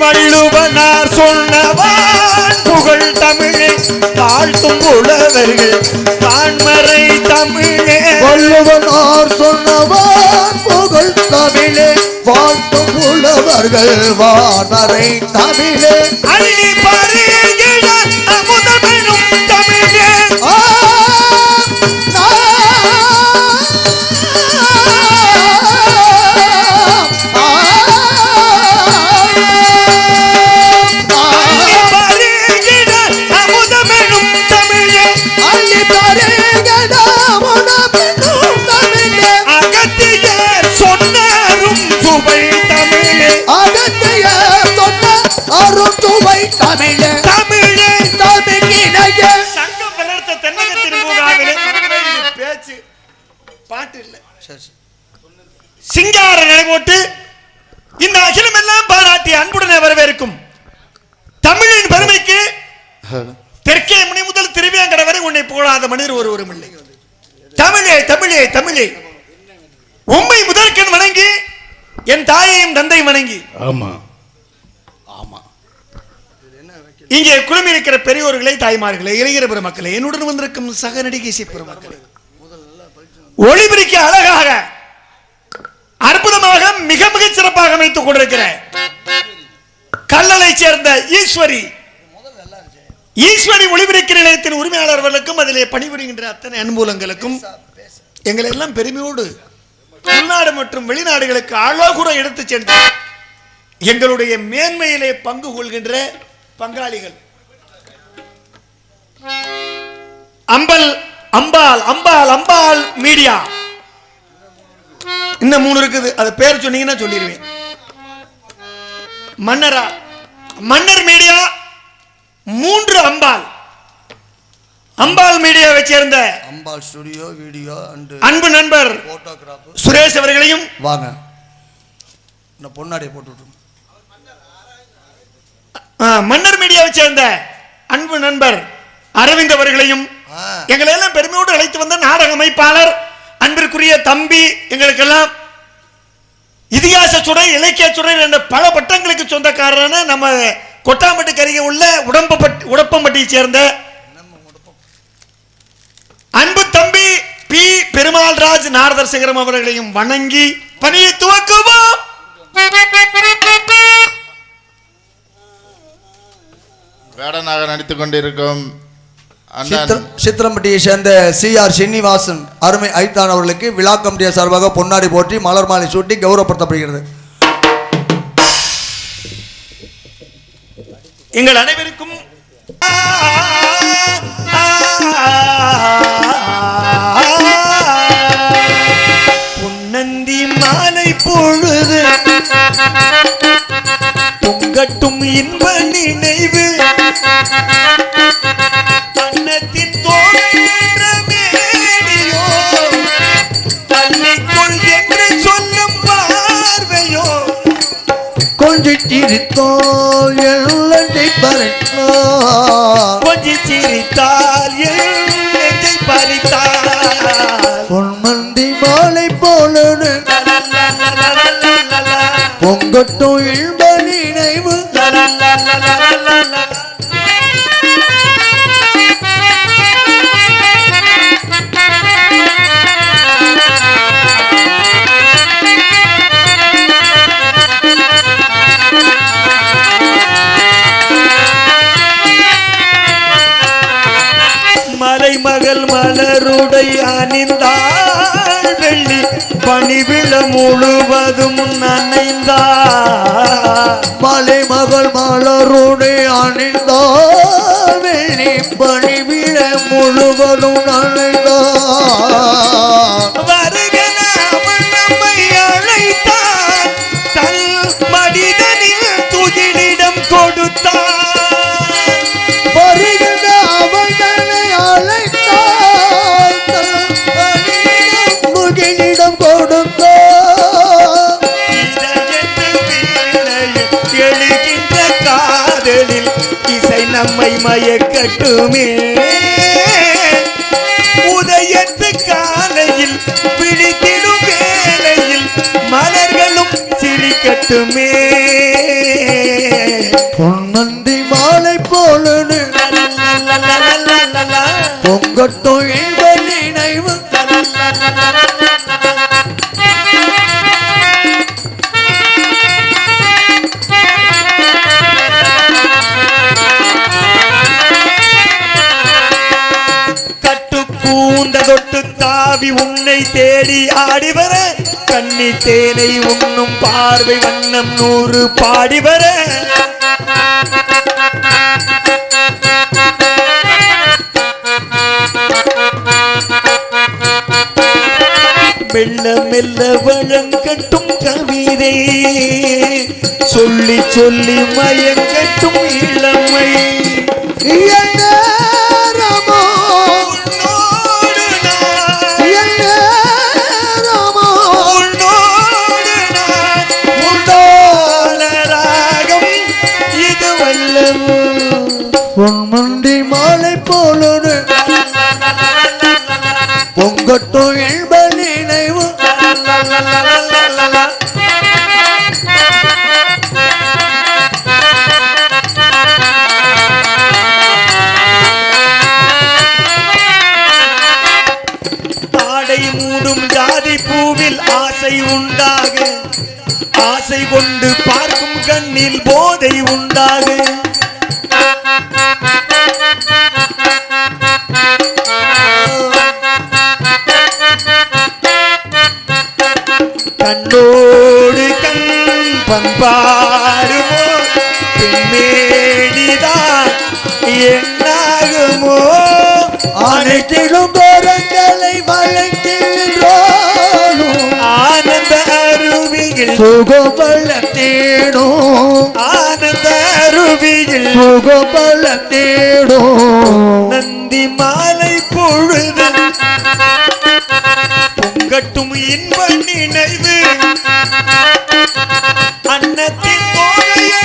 வள்ளுவனார் சொன்னவான் புகழ் தமிழே வாழ்த்தும் புலவர்கள் வான்மறை தமிழே வள்ளுவனார் சொன்னவான் புகழ் தமிழே வாழ்த்தும் புலவர்கள் வானரை தமிழே அள்ளி பருகிட அமுதமெனும் தமிழே சிங்கார நிலைபோட்டு இந்த அகிலம் எல்லாம் பாராட்டி அன்புடனே வரவேற்கும் தமிழின் பெருமைக்கு தெற்கே முனை முதல் திருவேங்கட வரை உன்னை புகழாத மனிதர் ஒருவரும் இல்லை. தமிழே தமிழே தமிழே உம்மை முதற்கண் வணங்கி என் தாயையும் தந்தையும் வணங்கி ஆமா ஆமா இங்கே குழுமி இருக்கிற பெரியோர்களே தாய்மார்களே இளைஞர் பெருமக்களே என்னுடன் வந்திருக்கும் சக நடிகை பெருமக்களே ஒளிபிரிக்க அழகாக அற்புதமாக மிக மிக சிறப்பாக அமைத்துக் கொண்டிருக்கிற கல்லலை சேர்ந்த ஈஸ்வரி ஒளிபிரிக்க நிலையத்தின் உரிமையாளர்களுக்கும் அதிலே பணிபுரிகின்ற அத்தனை அனுகூலங்களுக்கும் எங்களை எல்லாம் பெருமையோடு உள்நாடு மற்றும் வெளிநாடுகளுக்கு அழகுற எடுத்துச் சென்று எங்களுடைய மேன்மையிலே பங்கு கொள்கின்ற பங்காளிகள் அம்பல் அம்பாள் அம்பாள் அம்பாள் மீடியா இன்னும் 3 இருக்குது. அது பேர் சொன்னீங்கன்னா சொல்லிடுவேன். மன்னர் மீடியா 3 அம்பாள் மீடியாவை சேர்ந்த அம்பாள் ஸ்டுடியோ வீடியோ அன்பு நண்பர் போட்டோகிராஃபர் சுரேஷ் அவர்களையும் வாங்க இந்த பொன்னாடியை போட்டு மன்னர் மீடியாவை சேர்ந்த அன்பு நண்பர் அரவிந்த் அவர்களையும் எங்களை எல்லாம் பெருமையோடு அழைத்து வந்த நாடக அமைப்பாளர் அன்பிற்குரிய தம்பி எங்களுக்கெல்லாம் இதிகாச சுடர் இலக்கிய சுடர் என்ற பல பட்டங்களுக்கு சொந்தக்காரரான நம்ம கொட்டாம்பட்டு கருகே உள்ள உடப்பம்பட்டியை சேர்ந்த அன்பு தம்பி பி பெருமாள்ராஜ் நாரதர் சிகரம் அவர்களையும் வணங்கி பணியை துவக்குவோம். வேடனாக நடித்துக் கொண்டிருக்கும் சித்திரம்பட்டியை சேர்ந்த சிஆர் ஸ்ரீனிவாசன் அருமை ஐத்தான் அவர்களுக்கு விழா கமிட்டிய சார்பாக பொன்னாடி போற்றி மலர் மாலை சூட்டி கௌரவப்படுத்தப்படுகிறது. எங்கள் அனைவருக்கும் பொன்னந்தி மாலை பொழுது பொங்கட்டும் இன்ப நினைவு அன்னத்தின் தோழமேனியோ தள்ளிக்கொள் என்று சொல்லும் பார்வையோ கொஞ்சி சிரித்தால் எல்லை பறித்தால் கொஞ்சி சிரித்தால் எல்லை பறித்தால் பொன்மந்தி மாலை போல பொங்கட்டும் இன்ப நினைவு மலைமகள் மலருடை அணிந்தாள் வெள்ளி பணிவிழ முழுவதும் நனைந்தாள். மலைமகள் மலருடை அணிந்தாள் வெள்ளி பணிவிழ முழுவதும் நனைந்தாள். வருகன அவள் நம்மை அழைத்தாள் தன் மனிதனில் துயிலிடம் கொடுத்தாள். வருகின்ற அவள் தன்னை அழைத்தாள் தன் முகிலிடம் கொடுத்தாள். எழுகின்ற காதலில் இசை நம்மை மயக்கட்டுமே உதயத்து காலையில் பிடித்திடும் வேளையில் மலர்களும் சிரிக்கட்டுமே பொன்னந்தி மாலை போல பொங்கட்டும் என்பது நினைவு கூந்த தொட்டு தாவி உன்னை தேடி ஆடிவர கண்ணி தேனை உண்ணும் பார்வை வண்ணம் 100 பாடிவர மெல்ல மெல்ல வழங்கட்டும் கவிதை சொல்லி சொல்லி மயங்கட்டும் இளமை பொன்மண்டி மாலை போலொரு பொங்கட்டும் என்பது நினைவு ஆடை மூடும் ஜாதி பூவில் ஆசை உண்டாக ஆசை கொண்டு பார்க்கும் கண்ணில் போதை உண்டாக கண்ணோடு கண் பண்பாடுமோ பெண்மேனிதான் என்னாகுமோ அனைத்திலும் தோரங்களை வளைக்கின்றோம் ஆனந்த அருவியில் சுகபல தேடும் ஆனந்த அருவியில் சுகபல தேடும் நந்தி மாலை பொழுது பொங்கட்டும் இன்ப நினைவு அன்னத்தின் மேனியோ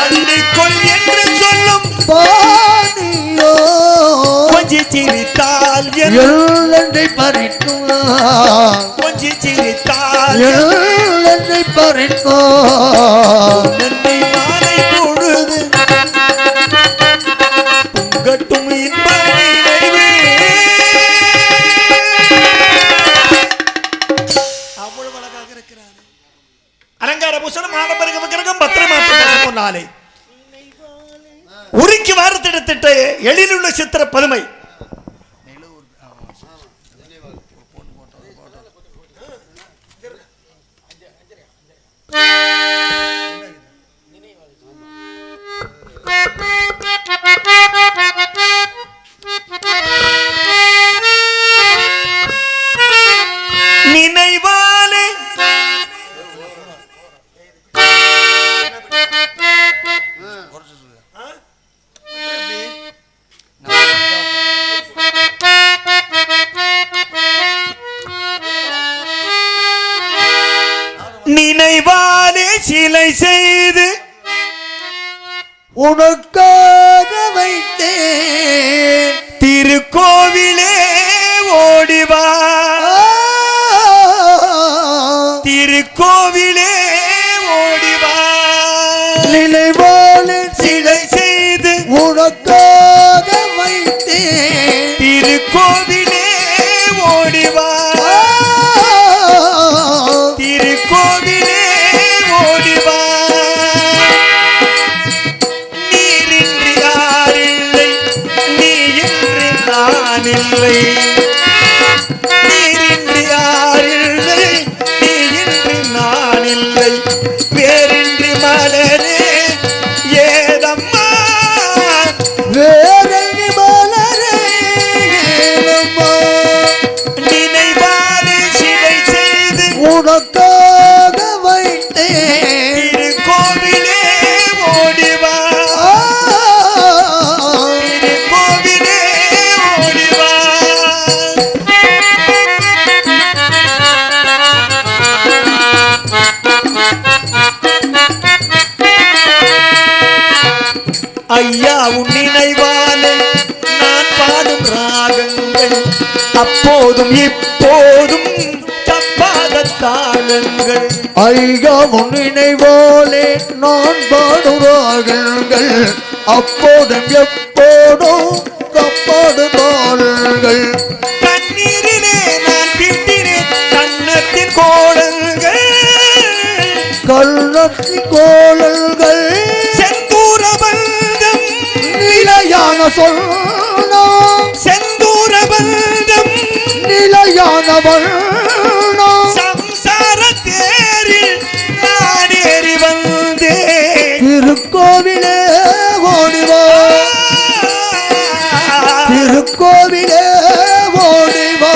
அள்ளிக்கொள் என்று சொல்லும் பாணியோ கொஞ்சி சிரித்தால் எல்லை பறிக்கும் கொஞ்சி சிரித்தால் எல்லை பறிக்கும் நந்தி மாலை பொழுது பொங்கட்டும் இன்ப நினைவு அவ்வளவு அழகாக இருக்கிறார் அலங்கார பூசணம் ஆடம்பர விக்கிரகம் பத்திரமாற்று பொன்னாலை உருக்கி வாரத்திடத்திட்ட எழிலுள்ள சித்திர பதுமை நினைவாலே நினைவாலே சிலை செய்து உனக்காக வைத்தேன் திருக்கோவிலே ஓடிவா திருக்கோவிலே ஓடிவா நினைவாலே சிலை செய்து உனக்காக வைத்தேன் திருக்கோவிலே ஓடிவா திருக்கோவிலே ஓடிவா நீரின்றி யாரில்லை நீ இன்றி நான் இல்லை நீரின்றி யாரில்லை நீ இன்றி நான் இல்லை வேறின்றி மலரே ஏதம்மா வேறெல்லி மலரே ஏனம்மா நினைவாலே சிலை செய்து உனக்காக வைத்தேன் திருக்கோவிலே ஓடிவா திருக்கோவிலே ஓடிவா ஐயா உன் நினைவாலே நான் பாடும் ராகங்கள் அப்போதும் இப்போதும் தப்பாத தாளங்கள் ஐயா உன் நினைவோலே நான் பாடுவார்கள் அப்போதும் எப்போதும் கப்போடு தோள்கள் கண்ணீரிலே நான் திட்டினேன் கண்ணத்தின் கோலங்கள் கள்ளத்தின் கோளல்கள் செந்தூர பந்தம் நிலையான சொன்னோம் செந்தூர பந்தம் நிலையான வண்ணம் சம்சார தேரில் நான் ஏறி வந்தேன் திருக்கோவிலே ஓடிவா திருக்கோவிலே ஓடிவா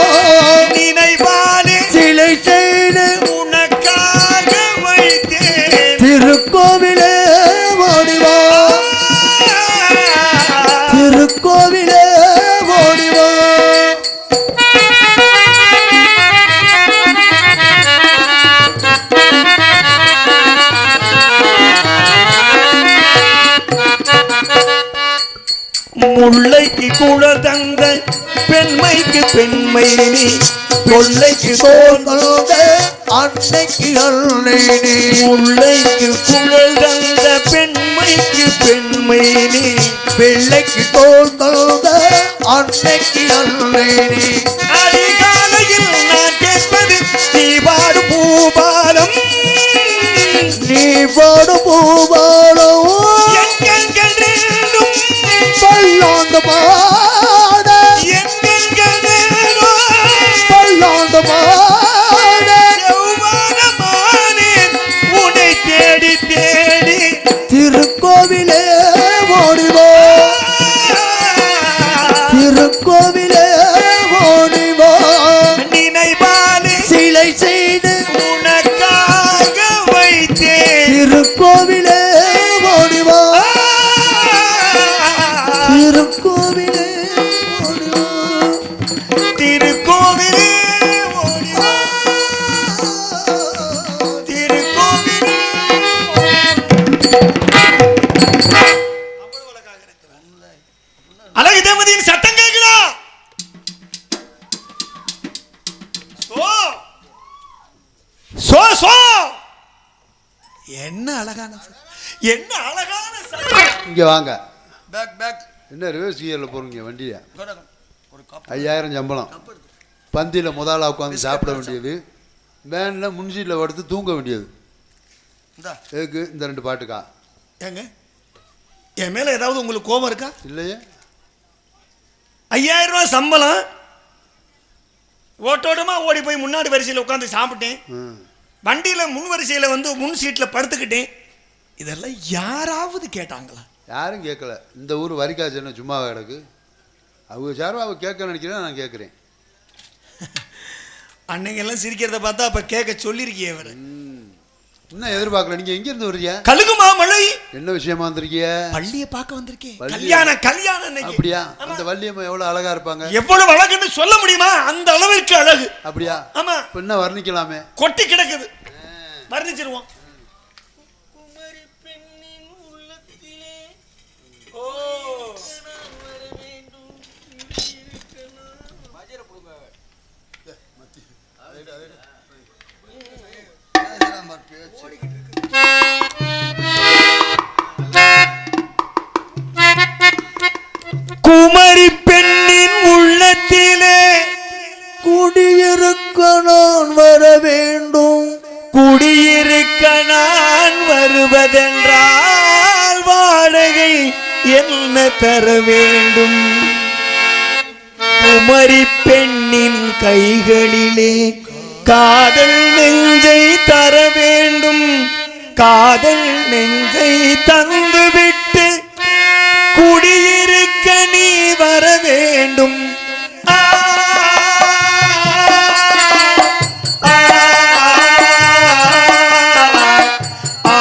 நினைவாலே சிலை செய்து உனக்காக வைத்தேன் திருக்கோவிலே ஓடிவா திருக்கோவிலே ஓடிவா முல்லைக்கு குழல் தந்த பெண்மைக்கு பெண்மை நீ கொள்ளைக்கு தோல்களோட அன்னைக்கு அன்னை நீ முல்லைக்கு குழல் தந்த பெண்மைக்கு பெண்மை நீ பிள்ளைக்கு தோல்களோட அன்னைக்கு அன்னை நீ அதிகாலையில் நான் கேட்பது நீ பாடு பூபாலம் நீ பாடு பூபாலம் என் கண்கள் ரெண்டும் பல்லாண்டு பாட என் கண்கள் ரெண்டும் பல்லாண்டு பாட செவ்வானமானேன் உன்னை தேடி தேடி திருக்கோவிலே ஓடிவா திருக்கோவிலே ஓடிவா நினைவாலே சிலை செய்து உனக்காக வைத்தேன் திருக்கோவிலே ஓடிவா திருக்கோவிலே ஓடிவா திருக்கோவிலே ஓடிவா திருக்கோவிலே அழகு தேவதையின் சத்தம் கேட்குதா சோ சோ சோ என்ன அழகான என்ன அழகான சத்தம் இங்கே வாங்க பேக் பேக் என்ன ரிவர்ஸ் கியரில் போகிறீங்க வண்டியை ஒரு கப் 5000 சம்பளம் பந்தியில் முதல்ல உட்காந்து சாப்பிட வேண்டியது வேனில் முன்சீட்டில் படுத்து தூங்க வேண்டியது இந்தா எதுக்கு இந்த 2 பாட்டுக்கா ஏங்க என் மேல ஏதாவது உங்களுக்கு கோபம் இருக்கா இல்லையே 5000 ரூபாய் சம்பளம் ஓட்டோட்டமா ஓடி போய் முன்னாடி வரிசையில் உட்காந்து சாப்பிட்டேன் ம் வண்டியில முன் வரிசையில வந்து முன் சீட்ல படுத்துக்கிட்டேன் இதெல்லாம் யாராவது கேட்டாங்களா யாரும் கேட்கல இந்த ஊர் வரிக்காசு என்ன சும்மா கிடக்கு அவங்க சார்பாக அவள் கேட்க நினைக்கிறேன் நான் கேட்குறேன் அன்னைங்க எல்லாம் சிரிக்கிறத பார்த்தா அப்ப கேட்க சொல்லிருக்கியே அவர் இன்னும் எதிர்பார்க்கல நீங்கள் எங்கேருந்து வர்றீங்க கழுகுமா மலை என்ன விஷயமா வந்திருக்கீங்க பள்ளியை பார்க்க வந்திருக்கேன் பள்ளியா? கல்யாணம் இன்னைக்கு. அப்படியா ஆமா. அந்த வள்ளியம்மா எவ்வளோ அழகா இருப்பாங்க எவ்வளவு அழகுன்னு சொல்ல முடியுமா அந்த அளவிற்கு அழகு அப்படியா ஆமா இப்போ என்ன வர்ணிக்கலாமே கொட்டி கிடக்குது வர்ணிச்சிருவோம் குமரி பெண்ணின் உள்ளத்திலே குடியிருக்க நான் வர வேண்டும் குடியிருக்க நான் வருவதென்றால் வாடகை என்ன தர வேண்டும் குமரி பெண்ணின் கைகளிலே காதல் நெஞ்சை தர வேண்டும் காதல் நெஞ்சை தந்துவிட்டு குடியிருக்க நீ வர வேண்டும் ஆ, ஆ, ஆ,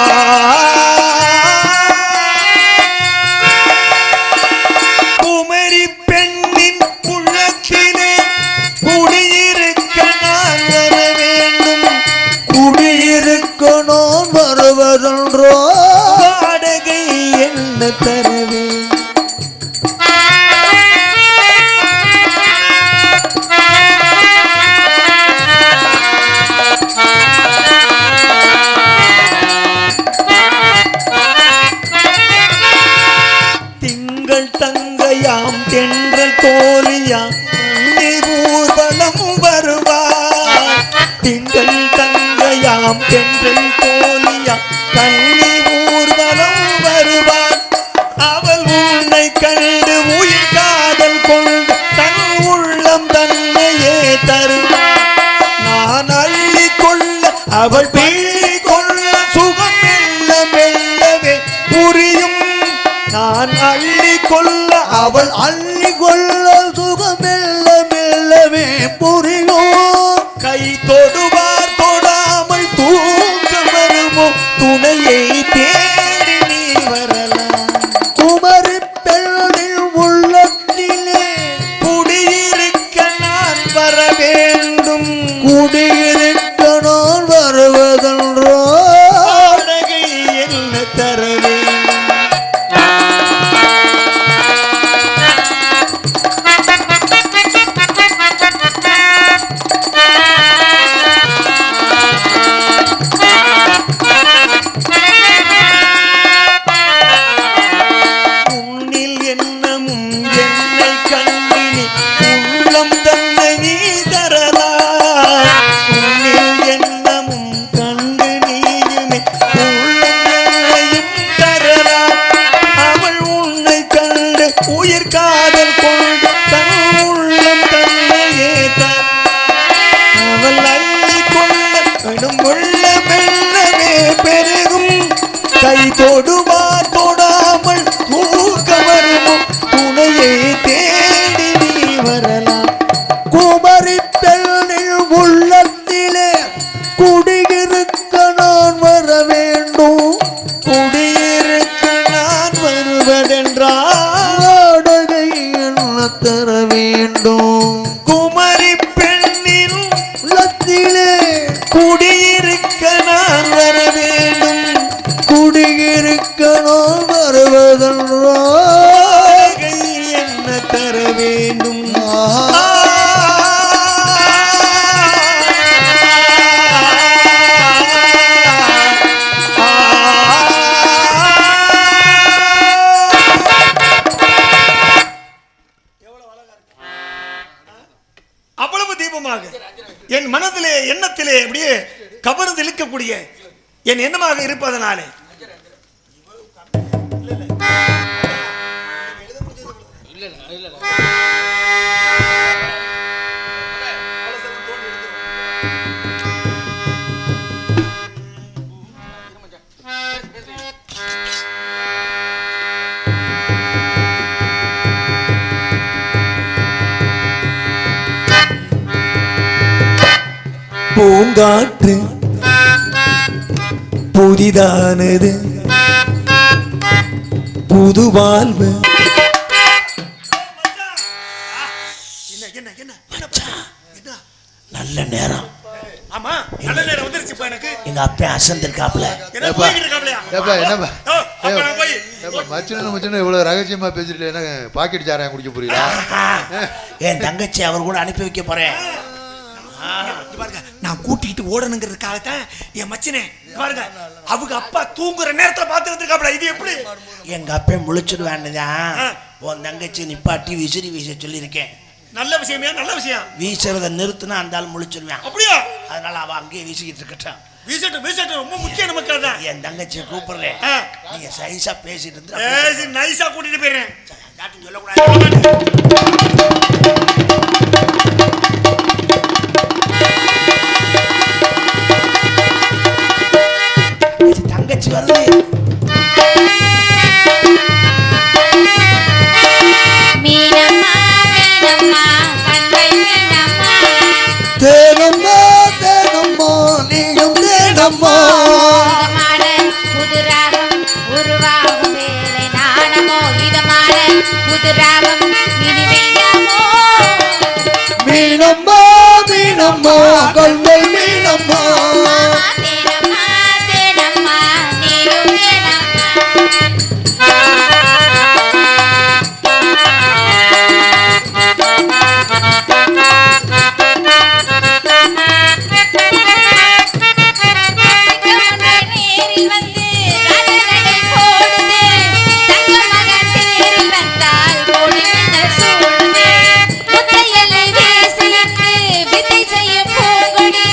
குமரி பெண்ணின் உள்ளத்திலே குடியிருக்க நான் வர வேண்டும் குடியிருக்க நான் வருவதென்றோ வாடகை என்ன தர வேண்டும் நம் பெண்கள் தோழியா கண்ணி ஊர்வலம் வருவார் அவள் உன்னை கண்டு உயிர் காதல் கொண்டு தன் உள்ளம் தன்னையே தருவார் நான் அள்ளி கொள்ள அவள் பிள்ளை கொள்ள சுகம் மெல்ல மெல்லவே புரியும் நான் அள்ளி கொள்ள அவள் அள்ளி கொள்ள சுகம் மெல்ல மெல்லவே புரியும் கை தொடுவார் தொடாமல் தூக்க வருமோ துணையை தேடி நீ வரலாம் குமரி பெண்ணில் உள்ளத்திலே குடியிருக்க நான் வர வேண்டும் குடியிருக்க நான் வருவதென்றோ வாடகை என்ன தர வேண்டும் உன்னில் எண்ணமும் என்னை கண்டினி உள்ளம் தன்னை நீ தரலாம் உன்னில் எண்ணமும் கண்டு நீயுமே உள்ளம் என்னையும் தரலாம் அவள் உன்னை கண்டு உயிர் காதல் கொண்டு தன் உள்ளம் தன்னையே தர அவள் அள்ளி கொள்ள கடும் உள்ள மெல்லவே பெருகும் கை தொடுவார் தொடாமல் தூக்க வருமோ துணையை தேடி நீ வரலாம் குமரி பெண்ணில் உள்ளத்திலே குடியிருக்க நான் வர வேண்டும் குடியிருக்க நான் வருவதென்றால் வாடகை என்ன தர வேண்டும் குமரி பெண்ணின் உள்ளத்திலே குடியிருக்க நான் வர வேண்டும் குடியிருக்க நான் வருவதென்றோ வாடகை என்ன தர வேண்டும் அவ்வளவு தீபமாக என் மனதிலே எண்ணத்திலே அப்படியே கவர்ந்து இழுக்கக்கூடிய என் எண்ணமாக இருப்பதனாலே பூங்காற்று புதிதானது புது வாழ்வு நல்ல நேரம். ஆமா நல்ல நேரம் வந்துருச்சு இப்ப எனக்கு எங்க அப்பா அசந்திருக்காப்ல. என்ன போயிட்டு இருக்காப்லையா ஏப்பா என்னப்பா ஓ, அப்ப நான் போய் ஏப்பா மச்சின இவ்வளவு ரகசியமா பேசிட்டு என்ன பாக்கெட் சாராயம் குடிக்க புரியல என் தங்கச்சி அவர் கூட அனுப்பி வைக்க போறேன். இங்க பாருங்க நான் கூட்டிட்டு ஓடணுங்கிறதுக்காகத்தான் என் மச்சினே பாருங்க அவங்க அப்பா தூங்குற நேரத்துல பார்த்து வந்திருக்காப்ல இது எப்படி எங்க அப்பா முழிச்சிடுவான்னுதான் உன் தங்கச்சி நிப்பாட்டி விசிறி வீச சொல்லியிருக்கேன். நல்ல விஷயமே நல்ல விஷயம் வீசுறத நிறுத்தினா அந்த ஆள் முழிச்சிடுவான். அப்படியா அதனால அவ அங்கேயே வீசிக்கிட்டு இருக்கட்டும். வீசட்டு ரொம்ப முக்கியம் நமக்கு அதான் என் தங்கச்சியை கூப்பிடுறேன். நீங்க சைஸா பேசிட்டு இருந்து பேசி நைஸா கூட்டிட்டு போயிடுறேன் சொல்லக்கூடாது. தங்கச்சி வருது. மீனம்மா மீனம்மா கண்கள் மீனம்மா தேனம்மா தேனம்மா நீயும் தேனம்மா இதமான புதுராகம் உருவாகும் வேலை நாணமோ இதமான புதுராகம் இனிமையாமோ மீனம்மா மீனம்மா கண்கள் மீனம்மா தேனம்மா தேனம்மா நீயும் நேரில் வந்து ராஜநடை போடுது தங்க மகன் தேரில் வந்தால் கொடி மின்னல் சூடுது முத்தையலை வீசியக்கு வித்தை செய்யும் பூங்கொடி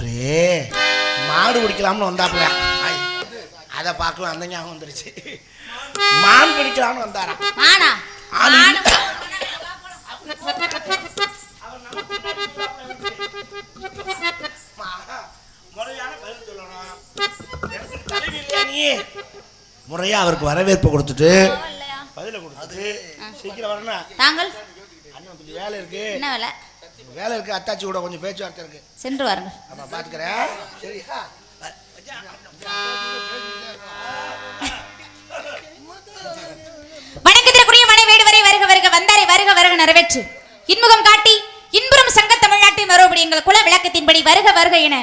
அவரு மாடு பிடிக்கலாம்னு வந்தாப்புல. அதை பார்க்கலாம், அந்த ஞாபகம் வந்துருச்சு. மான் பிடிக்கலாம்னு வந்தாரா? ஆனா முறையா அவருக்கு வரவேற்பு கொடுத்துட்டு பதில கொடுத்துட்டு சீக்கிரம் வரணும். தாங்கள் அண்ணன் கொஞ்சம் வேலை இருக்கு. என்ன வேலை? வேலை இருக்கு, அத்தாச்சி கூட கொஞ்சம் பேச்சுவார்த்தை இருக்கு. சென்று வாருங்க. ஆமா, பாத்துக்கிறேன். சரியா? வணக்கத்திற்குரிய மனை வீடு வரை வருக வருக வந்தாரை வருக வருக நிறைவேற்று இன்முகம் காட்டி இன்புறும் சங்க தமிழ்நாட்டின் மறுபடி எங்கள் குல விளக்கத்தின்படி வருக வருக என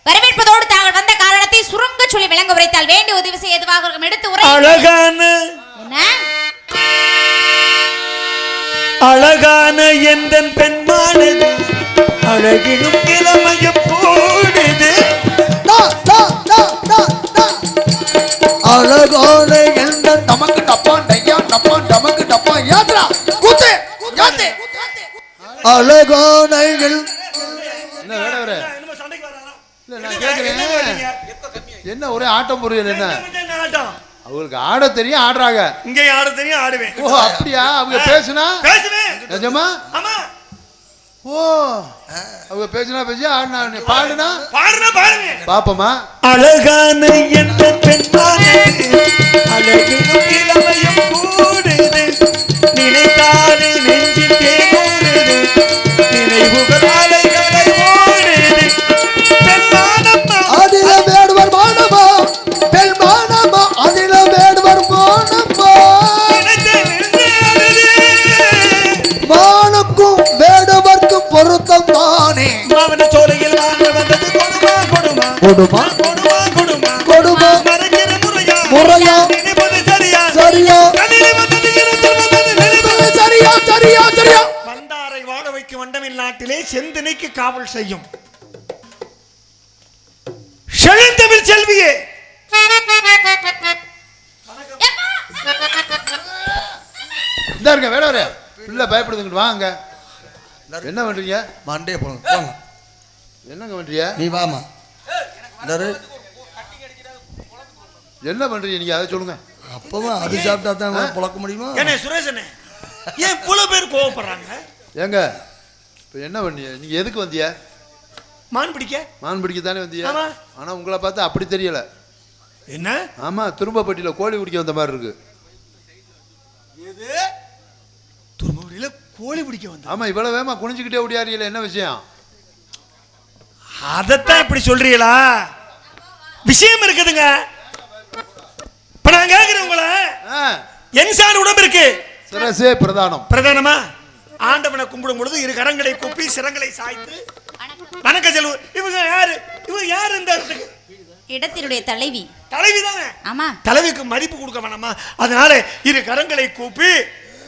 வரவேற்பதோடு தாங்கள் வந்த காரணத்தை சுருங்க சொல்லி விளங்க உரைத்தால் வேண்டிய உதவி செய்ய எதுவாக எடுத்து உரை. அழகான அழகான எந்தன் பெண்மானது அழகிலும் இளமையும் போடுது. அழகான எந்த நமக்கு டப்பான் டையா டப்பான் நமக்கு டப்பா யாத்ரா கூத்து யாத்தே அழகான என்ன வேற வேற இல்ல நான் கேக்குறேன், என்ன ஒரே ஆட்டம் புரியல? என்ன அவங்களுக்கு ஆட தெரியும், ஆடுறாங்க. இங்கே ஆட தெரியும், ஆடுவேன். ஓ அப்படியா? அவங்க பேசுனா பேசுவேன். நிஜமா? ஆமா. ஓ அவங்க பேசுனா பேசி ஆடுனா பாடுனா பாடுனா பாடுவேன். பாப்பமா. அழகான எந்த பெண்மானது அழகிலும் இளமையும் கூடுது, நினைத்தாலே நெஞ்சில் தேனூடுது, நினைவுகள் அலைகளை ஓடுது. பெண்மானம்மா அதில வேடுவர் மானமா பெண்மானமா அதில வேடுவர் மானமா மானுக்கும் வேடுவர்க்கும் பொருத்தம் தானே. மாவன சோலையில் வாங்க வந்தது கொடுமா கொடுமா கொடுமா கொடுமா கொடுமா கொடுமா மறைக்கிற முறையா முறையா நினைப்பது சரியா சரியா கண்ணிலே வந்தது இரத்தல் வந்தது நினைப்பது சரியா சரியா சரியா. வந்தாரை வாழ வைக்கும் வண்டமில் நாட்டிலே செந்தினைக்கு காவல் செய்யும் செழுந்தமிழ் செல்வியே. இந்த இருக்க வேற வேற இல்ல பயப்படுதுங்க. வாங்க. என்ன பண்றீங்க? மண்டே போங்க. என்னங்க பண்றீங்க? நீ வாமா. என்ன பண்றீங்க நீங்க? அதை சொல்லுங்க. அப்பவும் அது சாப்பிட்டா தான் புழக்க முடியுமா? என்ன சுரேஷனே, ஏன் இவ்வளவு பேர் கோவப்படுறாங்க? ஏங்க இப்ப என்ன பண்ணீங்க? நீங்க எதுக்கு வந்தீங்க? மான் பிடிக்க. மான் பிடிக்க தானே வந்தீங்க. ஆமா. ஆனா உங்களை பார்த்தா அப்படி தெரியல. என்ன? ஆமா, திரும்பப்பட்டியில கோழி பிடிக்க வந்த மாதிரி இருக்கு. துரும்புடியில கோழி பிடிக்க வந்த. ஆமா, இவ்வளவு வேகமா குனிஞ்சுக்கிட்டே ஓடியாரியல, என்ன விஷயம்? அதத்தான் இப்படி சொல்றீங்களா? விஷயம் இருக்குதுங்க. இப்ப நான் கேக்குறேன் உங்களை, என்சான் உடம்பு இருக்கு, சிரசே பிரதானம். பிரதானமா? ஆண்டவனை கும்பிடும் பொழுது இரு கரங்களை கூப்பி சிரங்களை சாய்த்து வணக்க செல்வு. இவங்க யாரு? இவங்க யாரு? இந்த இடத்துக்கு இடத்தினுடைய தலைவி. தலைவி தானே. ஆமா. தலைவிக்கு மதிப்பு கொடுக்க வேணாமா? அதனால இரு கரங்களை கூப்பி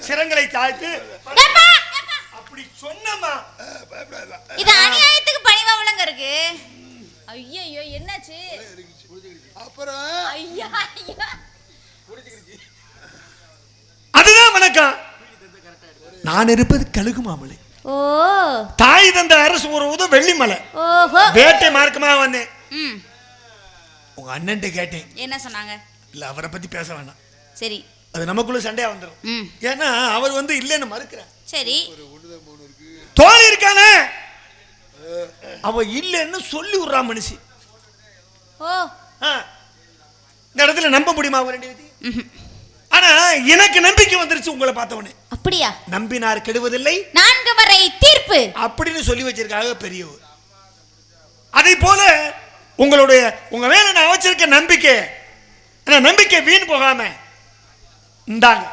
சிரங்களை சாய்த்து அப்படி சொன்னமா. இது அநியாயத்துக்கு பணிவாவலங்க இருக்கு. ஐயோ என்னாச்சு? அப்புறம் ஐயா அதுதான் வணக்கம். நான் இருப்பது கழுகு மாமலை. ஓ தாய் தந்த அரசு ஒரு வெள்ளிமலை. ஓஹோ. வேட்டை மார்க்கமா வந்தேன். ம். உங்க அண்ணன் கேட்டேன். என்ன சொன்னாங்க? இல்ல அவரை பத்தி பேச வேண்டாம். சரி. அது நமக்குள்ள சண்டையா வந்துடும். ம். ஏன்னா அவர் இல்லைன்னு மறுக்கிறார். சரி. தோழி இருக்கானே, அவ இல்லைன்னு சொல்லி விடுறா மனுஷி. ஓ. இந்த இடத்துல நம்ப முடியுமா அவர் ரெண்டு பேத்தி? ஆனா எனக்கு நம்பிக்கை வந்துருச்சு உங்களை பார்த்தவனே. அப்படியா? நம்பினார் கெடுவதில்லை, 4 வரை தீர்ப்பு அப்படின்னு சொல்லி வச்சிருக்காங்க பெரியவர். அதை போல உங்க மேல நான் வச்சிருக்க நம்பிக்கை, நம்பிக்கை வீண் போகாம இந்தாங்க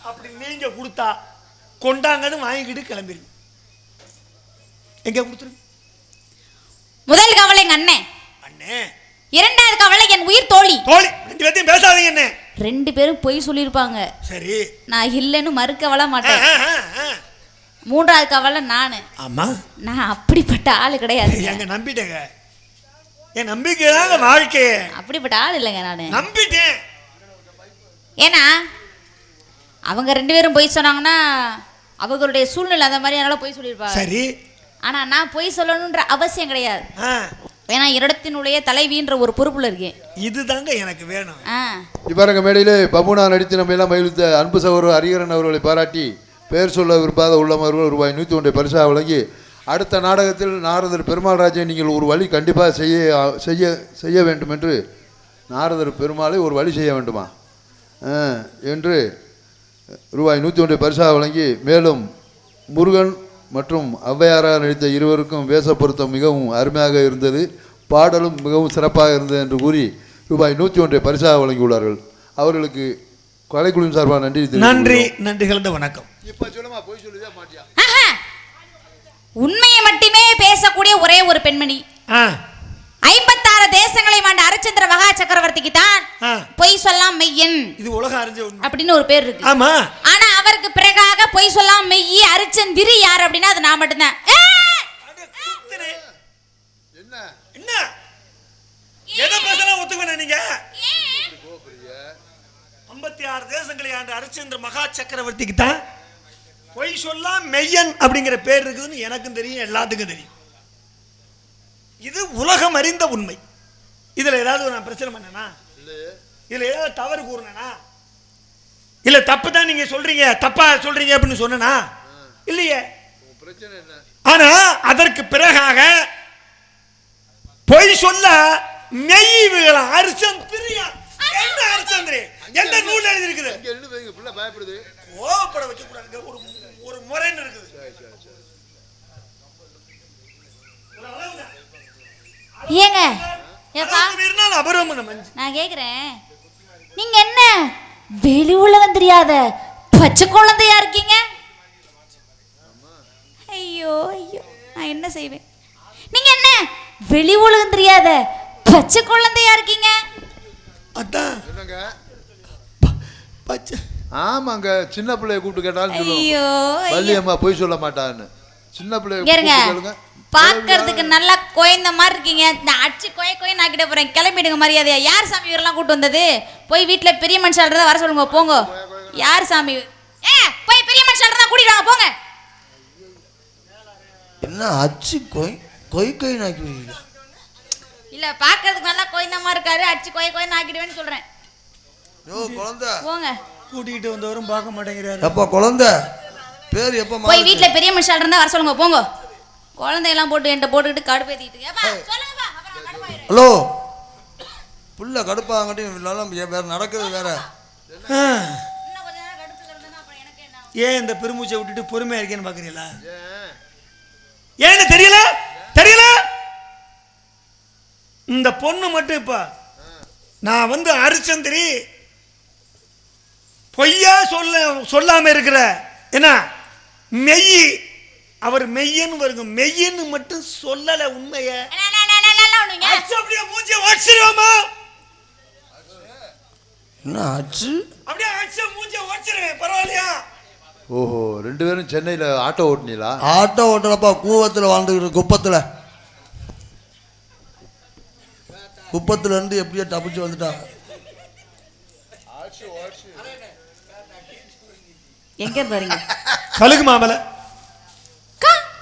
அப்படி நீங்க கொடுத்தா கொண்டாங்கன்னு வாங்கிக்கிட்டு கிளம்பிடுங்க. எங்க கொடுத்துருங்க. முதல் கவலை எங்க அண்ணன். அண்ணே. இரண்டாவது கவலை என் உயிர் தோழி. தோழி ரெண்டு பேத்தையும் பேசாதீங்க. என்ன 2 பேரும் பொய் சொல்லியிருப்பாங்க. சரி, நான் இல்லைன்னு மறுக்கவள மாட்டேன். மூன்றாவது கவலை நானு. ஆமா, நான் அப்படிப்பட்ட ஆளு கிடையாது. எங்க நம்பிட்டேங்க. என் நம்பிக்கைதாங்க வாழ்க்கை. அப்படிப்பட்ட ஆள் இல்லைங்க நானு. நம்பிட்டேன். ஏன்னா அவங்க 2 பேரும் பொய் சொன்னாங்கன்னா அவங்களுடைய சூழ்நிலை அந்த மாதிரி அதனால பொய் சொல்லியிருப்பாங்க. சரி. ஆனா நான் பொய் சொல்லணுன்ற அவசியம் கிடையாது. ஏன்னா இடத்தினுடைய தலைவின்ற ஒரு பொறுப்புல இருக்கேன். இதுதாங்க எனக்கு வேணும். இவரங்க மேடையிலே பபுனா நடித்து நம்ம எல்லாம் மகிழ்ந்த அன்பு சகோதரர் ஹரிஹரன் அவர்களை பாராட்டி பெயர் சொல்ல விரும்பாத உள்ளவர்கள் ரூபாய் 101 பரிசாக வழங்கி அடுத்த நாடகத்தில் நாரதர் பெருமாள் ராஜை நீங்கள் ஒரு வழி கண்டிப்பாக செய்ய வேண்டும் என்று நாரதர் பெருமாளை ஒரு வழி செய்ய வேண்டுமா என்று ரூபாய் 101 பரிசாக வழங்கி மேலும் முருகன் மற்றும் ஔவையாராக நடித்த இருவருக்கும் வேஷ பொருத்தம் மிகவும் அருமையாக இருந்தது, பாடலும் மிகவும் சிறப்பாக இருந்தது என்று கூறி ரூபாய் 101 பரிசாக வழங்கியுள்ளார்கள். அவர்களுக்கு கலைக்குழுவின் சார்பாக நன்றி கலந்த வணக்கம். இப்ப சொல்லுமா போய் சொல்லுதே மாட்டியா? உண்மையை மட்டுமே பேசக்கூடிய ஒரே ஒரு பெண்மணி. 56 தேசங்களை ஆண்ட அரிச்சந்திர மகா சக்கரவர்த்திக்கு தான் பொய் சொல்லாம் மெய்யன், இது உலக அறிஞ்ச அப்படின்னு ஒரு பேர் இருக்கு. ஆமா. ஆனா அவருக்கு பிறகாக பொய் சொல்லாம் மெய்யி அரிச்சந்திரி யார் அப்படின்னா அது நான் மட்டும்தான். என்ன என்ன எதை பேசலாம் ஒத்துக்கணும் நீங்க? 56 தேசங்களை ஆண்ட அரிச்சந்திர மகா சக்கரவர்த்திக்கு தான் பொய் சொல்லாம் மெய்யன் அப்படிங்கிற பேர் இருக்குதுன்னு எனக்கும் தெரியும், எல்லாத்துக்கும் தெரியும். இது உலகம் அறிந்த உண்மை. இதுல ஏதாவது நான் பிரச்சனை பண்ணனா? இதுல ஏதாவது தவறு கூறினா? இல்ல தப்பு தான் நீங்க சொல்றீங்க, தப்பா சொல்றீங்க அப்படின்னு சொன்னா இல்லையே. ஆனா அதற்கு பிறகாக பொய் சொல்ல மெய்விகளா அரிச்சந்திரியா? என்ன அரிச்சந்திரி எந்த நூல் எழுதி இருக்குது? கோபப்பட வைக்க கூடாது, ஒரு முறைன்னு இருக்குது. ஏங்க நான் கேக்குறேன், நீங்க என்ன வெளி உலகம் தெரியாத பச்சை குழந்தையா இருக்கீங்க? ஐயோ ஐயோ, நான் என்ன செய்வேன்? நீங்க என்ன வெளி உலகம் தெரியாத பச்சை குழந்தையா இருக்கீங்க? அதான் ஆமாங்க, சின்ன பிள்ளைய கூப்பிட்டு கேட்டாலும் ஐயோ வள்ளியம்மா பொய் சொல்ல மாட்டான்னு. சின்ன பிள்ளைய பாக்குறதுக்கு நல்லா கோயந்த மாதிரி இருக்கீங்க. இந்த அச்சு கோய நாக்கிட்ட போறேன், கிளம்பிடுங்க மரியாதையா. யார் சாமி இவரெல்லாம் கூட்டு வந்தது? போய் வீட்டுல பெரிய மனுஷால் வர சொல்லுங்க, போங்க. யார் சாமி? போய் பெரிய மனுஷால் கூட்டிட்டு வாங்க, போங்க. என்ன அச்சு கொய் நாக்கி இல்ல பாக்குறதுக்கு நல்லா கோயந்த மாதிரி இருக்காரு, அச்சு கோய நாக்கிடுவேன்னு சொல்றேன். குழந்தை போங்க. கூட்டிட்டு வந்தவரும் பார்க்க மாட்டேங்கிறாரு. எப்ப குழந்தை பேர் எப்ப? போய் வீட்டுல பெரிய மனுஷால் இருந்தா வர சொல்லுங்க, போங்க. குழந்தையெல்லாம் போட்டு என்கிட்ட போட்டுக்கிட்டு கடுப்பேத்திட்டு. ஹலோ, புள்ள கடுப்பாங்கட்டி வேற நடக்குது வேற. ஏன் இந்த பெருமூச்சை விட்டுட்டு பொறுமையா இருக்கேன்னு பாக்குறீங்களா? ஏன்னு தெரியல தெரியல. இந்த பொண்ணு மட்டும் இப்ப நான் வந்து அரிச்சந்திரி பொய்யா சொல்லாம இருக்கிற என்ன மெய், அவர் மெய்யன்னு வருங்க, மெய்யன்னு மட்டும் சொல்லல உண்மைய. அப்படியே மூஞ்சி ஓடிச்சிருவாமா? என்ன ஆச்சு? அப்படியே அடிச்சு மூஞ்சி ஓடிச்சிருவேன், பரவாயில்லையா? ஓஹோ, ரெண்டு பேரும் சென்னையில ஆட்டோ ஓட்டுனீங்களா? ஆட்டோ ஓட்டலப்பா, கூவத்தில் வாழ்ந்துக்கிட்டு குப்பத்துல இருந்து எப்படியோ தப்பிச்சு வந்துட்டா. எங்க பாருங்க, கழுகு மாமலை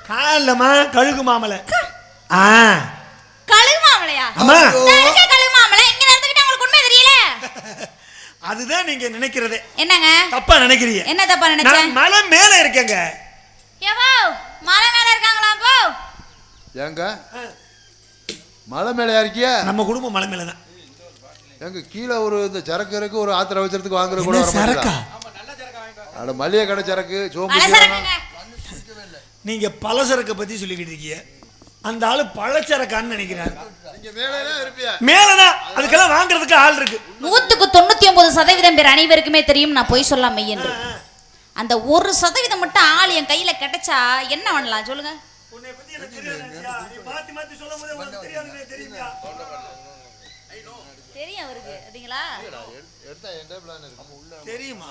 காலமா, கழுகு மாமலை. கழுகு மாமலையா? ஆமா, கழுகு மாமலை. இங்க நடந்துக்கிட்டு உங்களுக்கு உண்மை தெரியல. அதுதான் நீங்க நினைக்கிறதே. என்னங்க தப்பா நினைக்கிறீங்க? என்ன தப்பா நினைச்சேன்? நான் மலை மேல இருக்கேங்க. ஏவோ மலை மேல இருக்காங்களா? போ. ஏங்க மலை மேலயா இருக்கியா? நம்ம குடும்பம் மலை மேல தான். எங்க கீழே ஒரு இந்த சரக்கு இருக்கு, ஒரு ஆத்திர அவசரத்துக்கு வாங்குற கூட வர சரக்கா? அட மளிகை கடை சரக்கு, சோம்பு. நீங்க பலசரக்கை பத்தி சொல்லிக்கிட்டு இருக்கீங்க, அந்த ஆளு பழச்சரக்கான்னு நினைக்கிறாரு. மேலதான் அதுக்கெல்லாம் வாங்குறதுக்கு ஆள் இருக்கு. 99% பேர் அனைவருக்குமே தெரியும் நான் பொய் சொல்லாம என்று. அந்த 1% மட்டும் ஆள் என் கையில கிடைச்சா என்ன பண்ணலாம் சொல்லுங்க? தெரியும் அவருக்கு, அப்படிங்களா? தெரியுமா?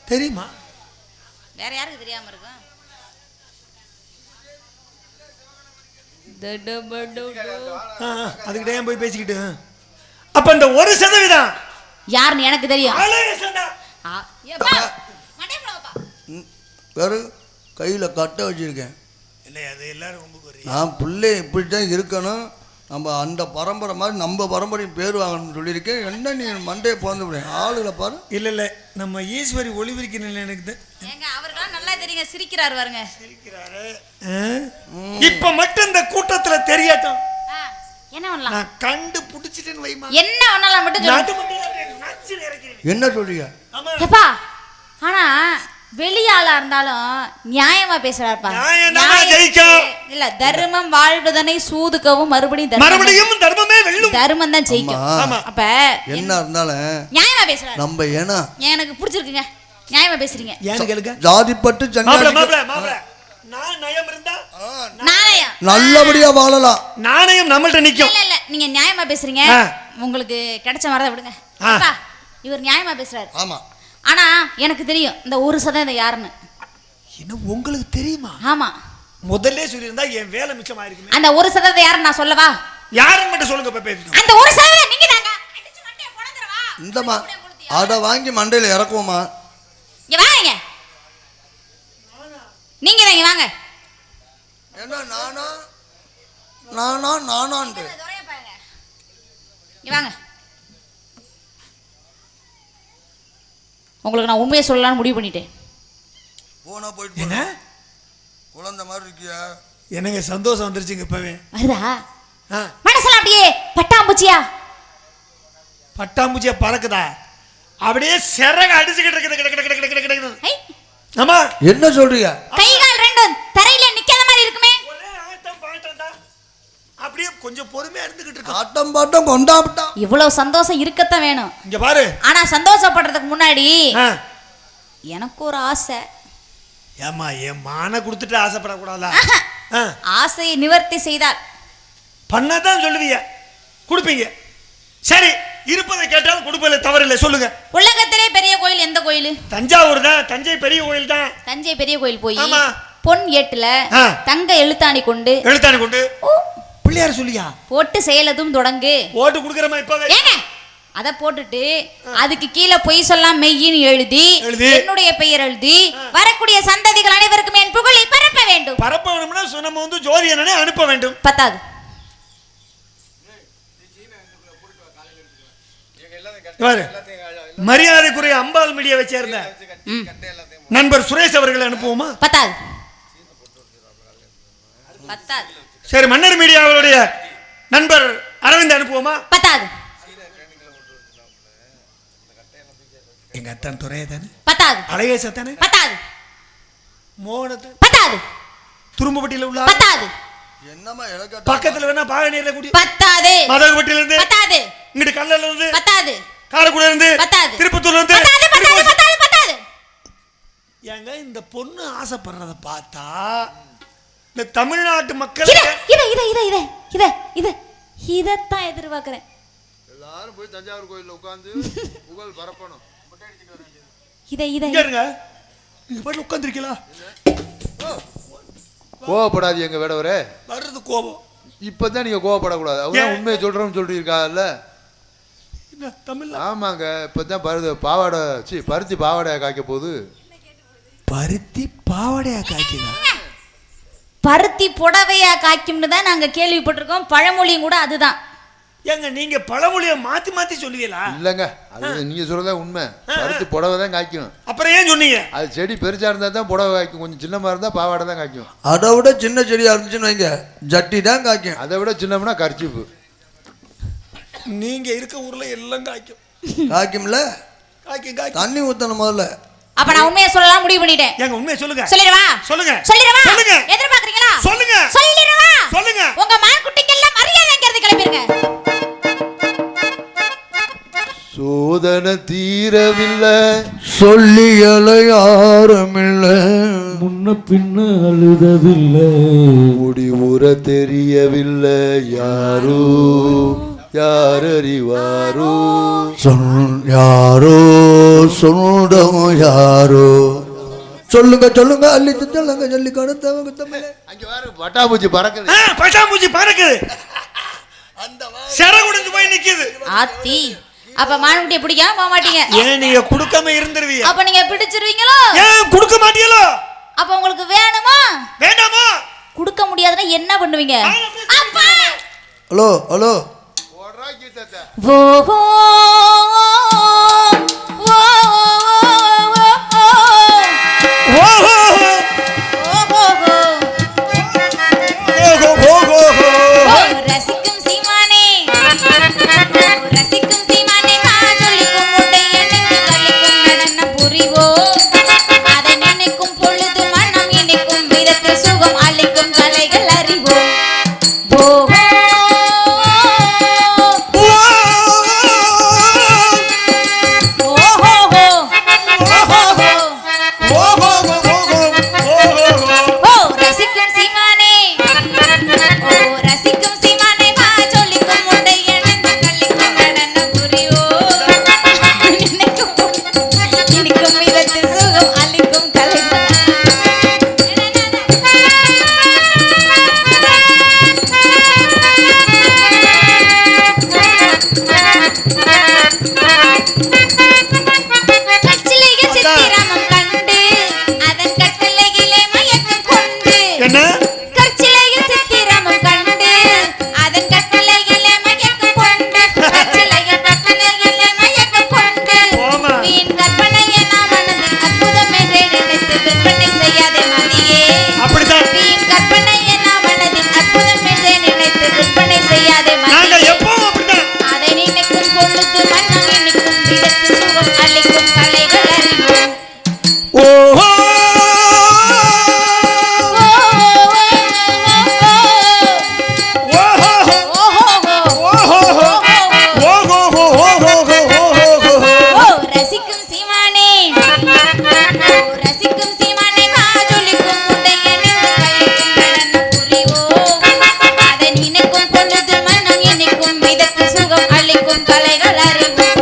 தெரியுமா? வேற யாருக்கு தெரியாம இருக்கும்? அதுக்கிட்ட ஏன் போய் பேசிக்கிட்டு? அப்ப இந்த 1% யாருன்னு எனக்கு தெரியும். வேறு கையில் கட்டை வச்சுருக்கேன். இல்லை அது எல்லாரும் ரொம்ப குறையும். நான் பிள்ளை இப்படி தான் இருக்கணும், நம்ம அந்த பரம்பரை மாதிரி நம்ம பரம்பரையும் பேர் வாங்கணும்னு சொல்லியிருக்கேன். என்ன நீ மண்டையை பிறந்து விட ஆளுகளை பாரு. இல்லை நம்ம ஈஸ்வரி ஒளிவிரிக்க எனக்கு ஏங்க அவர்தான் நல்லா தெரியுங்க, சிரிக்கிறார் பாருங்க. சிரிக்கிறாரு. இப்ப மட்டும் இந்த கூட்டத்துல தெரியட்டும். என்ன பண்ணலாம்? நான் கண்டு புடிச்சிட்டேன்னு வைமா. என்ன பண்ணலாம் மட்டும் சொல்லுங்க. என்ன சொல்றீங்க? எப்பா ஆனா வெளியாளா இருந்தாலும் நியாயமா பேசுறாருப்பா. இல்ல தர்மம் வாழ்வதனை சூதுக்கவும் மறுபடியும் தர்மமே வெல்லும். தர்மம் தான் ஜெயிக்கும். அப்ப என்ன இருந்தாலும் நியாயமா பேசுறாரு. நம்ம ஏனா எனக்கு பிடிச்சிருக்குங்க, நியாயமா பேசுறீங்க. ஏன்னு கேளுங்க. ஜாதிப்பட்டு நான் நயம் இருந்தா நாணயம் நல்லபடியா வாழலாம். நாணயம் நம்மள்ட்ட நிக்கும். இல்ல நீங்க நியாயமா பேசுறீங்க, உங்களுக்கு கிடைச்ச மாதிரி தான் விடுங்க. அப்பா இவர் நியாயமா பேசுறாரு. ஆமா. ஆனா எனக்கு தெரியும் இந்த 1% யாருன்னு. இன்னும் உங்களுக்கு தெரியுமா? ஆமா. முதல்ல சொல்லியிருந்தா என் வேலை மிச்சமா இருக்குமே. அந்த 1% யாருன்னு நான் சொல்லவா? யாருன்னு மட்டும் சொல்லுங்க பாப்பா. அந்த 1% நீங்க தாங்க. அடிச்சு மண்டைய பொளந்துறவா? இந்தமா அத வாங்கி மண்டையில இறக்குவோமா? இங்க வாங்க. நீங்க தான் இங்க வாங்க. என்ன நானாண்டு இங்க வாங்க. உங்களுக்கு நான் உண்மையை சொல்லலாம்னு முடிவு பண்ணிட்டேன். போனா போயிட்டு என்ன குழந்தை மாதிரி இருக்கியா? எனக்கு சந்தோஷம் வந்துருச்சுங்க இப்பவே. வருதா? மனசுல அப்படியே பட்டாம்பூச்சியா பட்டாம்பூச்சியா பறக்குதா? அப்படியே சிறக அடிச்சுக்கிட்டு. ஆமா. என்ன சொல்றீங்க? கை கால் ரெண்டும் தரையில நிக்காத மாதிரி இருக்குமே. அப்படியே கொஞ்சம் பொறுமையா இருந்துகிட்டு இருக்கு. ஆட்டம் பாட்டம் கொண்டாட்டம். இவ்வளவு சந்தோஷம் இருக்கத்தான் வேணும். இங்க பாரு. ஆனா சந்தோஷப்படுறதுக்கு முன்னாடி எனக்கு ஒரு ஆசை. ஏமா என் மான கொடுத்துட்டு ஆசைப்படக்கூடாதா? ஆசையை நிவர்த்தி செய்தால் பண்ணதான் சொல்லுவீங்க, கொடுப்பீங்க. சரி, இருப்பதை கேட்டாலும் கொடுப்பதில்லை, தவறில்லை. சொல்லுங்க. உலகத்திலே பெரிய கோயில் எந்த கோயில்? தஞ்சாவூர் தான். தஞ்சை பெரிய கோயில் தான். தஞ்சை பெரிய கோயில் போய் ஆமா. பொன் ஏட்டுல தங்க எழுத்தாணி கொண்டு பிள்ளையார் சொல்லியா போட்டு செயலதும் தொடங்கு. ஓட்டு குடுக்கறமா இப்பவே? ஏங்க அத போட்டுட்டு அதுக்கு கீழே பொய் சொல்லாம் மெய்யின்னு எழுதி என்னுடைய பெயர் எழுதி வரக்கூடிய சந்ததிகள் அனைவருக்கும் என் புகழை பரப்ப வேண்டும். பரப்ப வேணும்னா நம்ம வந்து ஜோதியனே அனுப்ப வேண்டும். பத்தாது. மரியாதைக்குரிய அம்பாள் மீடியாவை சேர்ந்த நண்பர் சுரேஷ் அவர்களை அனுப்புவோமா? பத்தாது. பத்தாது. சரி, மன்னர் மீடியாவுடைய நண்பர் அரவிந்த் அனுப்புவோமா? பத்தாது. எங்க அத்தான் துறைய தானே? பத்தாது. அழகேச தானே? பத்தாது. மோகனத்தை? பத்தாது. துரும்பப்பட்டியில உள்ள? பத்தாது. என்னமா இலக்க பக்கத்துல வேணா பாகநீர்ல கூடி? பத்தாது. மதகுபட்டியில இருந்து? பத்தாது. இங்கிட்டு கல்லல இருந்து? பத்தாது. காரக்குடியில இருந்து? பத்தாது. திருப்பத்தூர்ல இருந்து? பத்தாது. ஏங்க இந்த பொண்ணு ஆசைப்படுறத பார்த்தா இந்த தமிழ்நாட்டு மக்கள் இதத்தான் எதிர்பார்க்கிறேன். எல்லாரும் போய் தஞ்சாவூர் கோயில்ல உட்கார்ந்து புகழ் பரப்பணும். இருங்க, நீங்க பாட்டு உட்கார்ந்திருக்கீங்களா? கோவப்படாதீங்க எங்க வேடவரே. வருது கோபம். இப்பதான் நீங்க கோவப்படக்கூடாது. அவங்க உண்மையை சொல்றோம்னு சொல்லியிருக்காங்கல்ல. தமிழ் ஆமாங்க. இப்பதான் பாவாடை பருத்தி பாவாடையா காய்க்க போகுது. பருத்தி பாவாடையா காய்க்குதா? பருத்தி புடவையா காய்க்கும்னு தான் நாங்க கேள்விப்பட்டிருக்கோம். பழமொழியும் கூட அதுதான். ஏங்க நீங்க பழமொழியை மாத்தி மாத்தி சொல்லுவீங்களா? இல்லங்க, அது நீங்க சொல்றதா உண்மை. பருத்தி புடவை தான் காய்க்கும். அப்புறம் ஏன் சொன்னீங்க? அது செடி பெருசா இருந்தா தான் புடவை காய்க்கும், கொஞ்சம் சின்னமா இருந்தா பாவாடை தான் காய்க்கும். அதை விட சின்ன செடியா இருந்துச்சுன்னு வைங்க, ஜட்டி தான் காய்க்கும். அதை விட சின்னம்னா கர்ச்சீப்பு. நீங்க இருக்க ஊர்ல எல்லாம் காய்க்கும். காய்க்கும்ல? காய்க்கும். தண்ணி ஊத்தணும் முதல்ல. அப்ப நான் உண்மையை சொல்லலாம் முடிவு பண்ணிட்டேன். ஏங்க உண்மையை சொல்லுங்க. சொல்லிரவா? சொல்லுங்க. சொல்லுங்க. எதிர்பார்க்கறீங்களா? சொல்லுங்க. சொல்லிரவா? உங்க மான்குட்டிக்கு எல்லாம் மரியாதைங்கிறது கிளம்பிருங்க. சோதனை தீரவில்லை, சொல்லியலை யாருமில்லை, முன்ன பின்ன அழுததில்லை, முடிவுற தெரியவில்லை, யாரோ யாரறிவாரோ, யாரோ சொந்தம் யாரோ. சொல்லுங்க அள்ளி சொல்லுங்க சொல்லி கொடுத்தவங்க தமிழ். அங்க பாரு பட்டாம்பூச்சி பறக்குது. பட்டாம்பூச்சி பறக்குது. அந்த செர குடிஞ்சு போய் நிக்குது. ஆத்தி அப்ப மான்குட்டியை பிடிக்காம போக மாட்டீங்க. ஏன் நீங்க குடுக்காம இருந்துருவீங்க? அப்ப நீங்க பிடிச்சிருவீங்களோ? ஏன் குடுக்க மாட்டீங்களோ? வேண்டாமா? கொடுக்க முடியாதுன்னா என்ன பண்ணுவீங்க? அப்பா! ஹலோ ஹலோ ஓஹோ ரசிக்கும் சீமானே ரசிக்கும் சீமானே காஜொலிக்கும் உடையனுக்கு கலிக்கும் நடனம் புரிவோம் அதை நினைக்கும் பொழுது மனம் இனிக்கும் விதத்தில் சுகம் அளிக்கும் கலைகள் அறிவோம் ஓஹோ ரசிக்கும் சீமானே ஓ ரசிக்கும் சீமானே காஜொலிக்கும் உடையனுக்கு கலிக்கும் நடனம் புரிவோம் இனிக்கும் விதத்தில் சுகம் அளிக்கும் கலைகள் கச்சிலையில் சித்திரமும் கண்டு அதன் கட்டளையிலே மயக்கம் கொண்டு என்ன? கற்சிலையில் சித்திரமும் கண்டு அதன் கட்டளையிலே மயக்கம் கொண்டு கற்சிலையில் கட்டளையிலே மயக்கம் கொண்டு போமா. வீண் கற்பனையை நாம் மனதில் அற்புதம் என்றே நினைத்து விற்பனை செய்யாதே மதியே அப்படித்தான். வீண் கற்பனையை நாம் மனதில் அற்புதம் என்றே நினைத்து விற்பனை செய்யாதே நாங்க மதியே எப்பவும் அப்படித்தான். அதை நினைக்கும் பொழுது மன்னம் இனிக்கும் விதத்தில் சுகம் அளிக்கும் கலைகள் அறிவோம் ஓஹோ ரசிக்கும் சீமானே ரசிக்கும் சீமானே காஜொலிக்கும் உடையனுக்கு கலிக்கும் நடனம் புரிவோம் அதை நினைக்கும் பொழுது மனம் இனிக்கும் விதத்தில் சுகம் அளிக்கும் கலைகள் அறிவோம்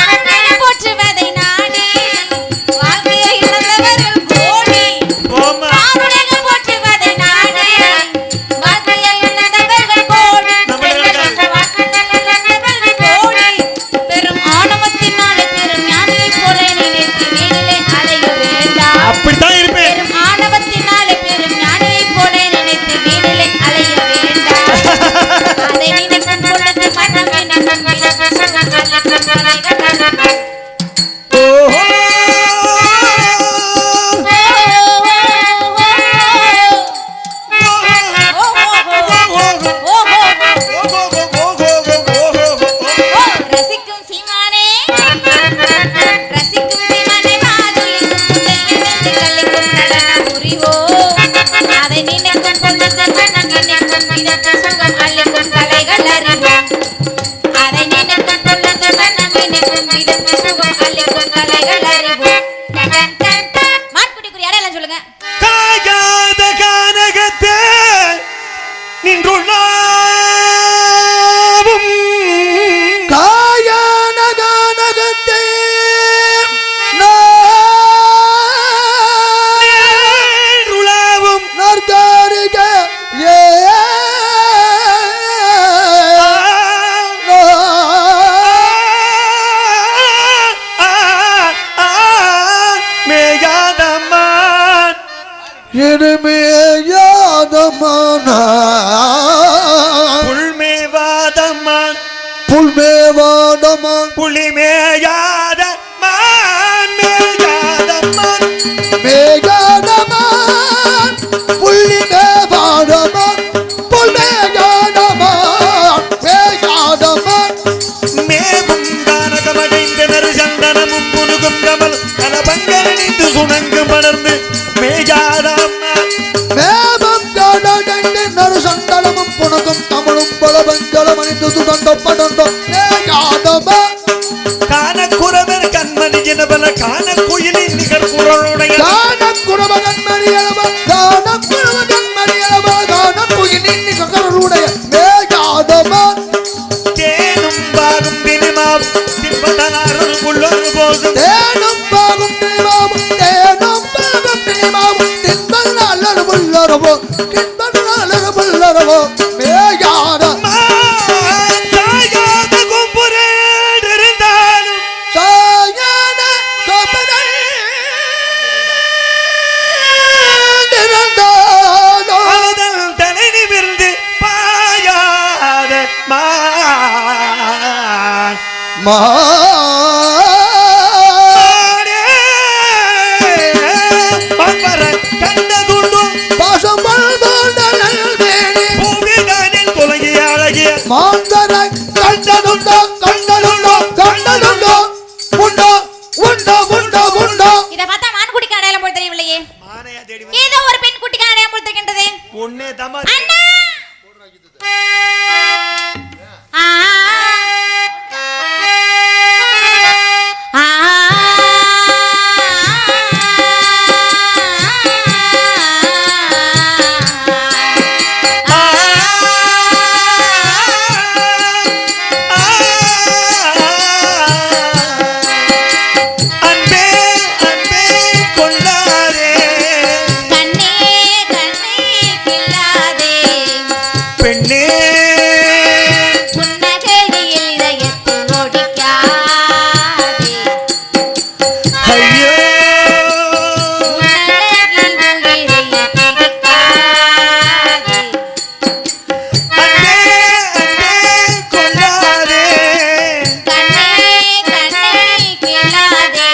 ஆண்கள் போற்றுவதை நாடி வாழ்க்கையை இழந்தவர்கள் கோடி போமா. ஆணுலகம் போற்றுவதை நாடி வாழ்க்கையை இழந்தவர்கள் கோடி பெண்கள் வாழ்க்கையை இழந்தவர்கள் கோடி பெரும் ஆணவத்தினாலே பெரும் ஞானியைப் போல நினைத்து வீணிலே அலைய வேண்டாம் அப்படித்தான் இருப்பேன். பெரும் ஆணவத்தினாலே பெரும் ஞானியைப் போல நினைத்து வீணிலே அலைய வேண்டாம் அதை நினைக்கும் பொழுது மனம் இனிக்கும் விதத்தில் சுகம் அளிக்கும் கலைகள் அறிவோம் ஓஹோ ரசிக்கும் சீமானே ரசிக்கும் சீமானே காஜொலிக்கும் உடையனுக்கு கலிக்கும் நடனம் புரிவோம் அதை நினைக்கும் பொழுது மனம் இனிக்கும் விதத்தில் சுகம் அளிக்கும் கலைகள் அறிவோம் அதை நினைக்கும் பொழுது மனம் இனிக்கும் விதத்தில் சுகம் அளிக்கும் கலைகள் அறிவோம் மாட்குட்டிக்குரிய யாரெல்லாம் சொல்லுங்க காயாத கானகத்தே நின்றுள்ளாவும் காயானகானகத்தே நின்றுள்ளாவும் நற்காரிக ஏ மேயாதம்மான் இனிமையாதமான புல்மேவாதம்மான் புல்மேவாதமான் புலிமேயாத மான் மேயாதம்மான் மேகாதமான் புல்லிமேவாதமான் புல்மேகாதமான் மேகாதமான் மேவும் கானகமடைந்தனர் சந்தனமும் புனுகும் கமல் கலபங்கரணிந்து சுணங்கு மலர்ந்து மேயாதம்மான் மேகம் காணகண்டு நறு சந்தனமும் புனகும் தமிழும் பலபஞ்சலம் அணிந்து சுதந்தப்படந்தோ மேகாதமான் கானக்குறவர் கண்மணி எனபல கானக்குயிலின் நிகர் குரலுடைய காணக்குறவகன்மணியளவ காணக்குறவகன்மணியளவ காணக்குயிலின் நிகருடைய மேகாதமான் தேனும் பாகும் தினிமாவும் தின்பதனாரும் உள்ளொரு போதும் தேனும் பாகும் தினிமாவும் தேனும் பாகும் தினிமாவும் தின்பதனாலும் உள்ளரவோ தின்பதனாலும் உள்ளரவோ மேகாத கண்டதுண்டு பாசம் தொலைகிய அழகிய மாந்தரை கண்டதுண்டோ கண்டதுண்டோ கண்டதுண்டோ உண்டோ உண்டோ உண்டோ உண்டோ. இத பார்த்தா மான்குட்டிக்கு அடையாளம் போல் தெரியவில்லையே. மானையா தேடி ஏதோ ஒரு பெண் குட்டிக்கு அடையாளம் போல் தெரிகின்றது. ஒன்னே தமா அண்ணா ஆ ஆ அன்பே அன்பே கொள்ளாதே கண்ணே கண்ணே கில்லாதே பெண்ணே புன்னகையில் இதயத்தில் ஒடிக்காதே ஐயோ உன்னழகில் உயிரை பிடிக்காதே அன்பே அன்பே கொள்ளாதே கண்ணே கண்ணே கில்லாதே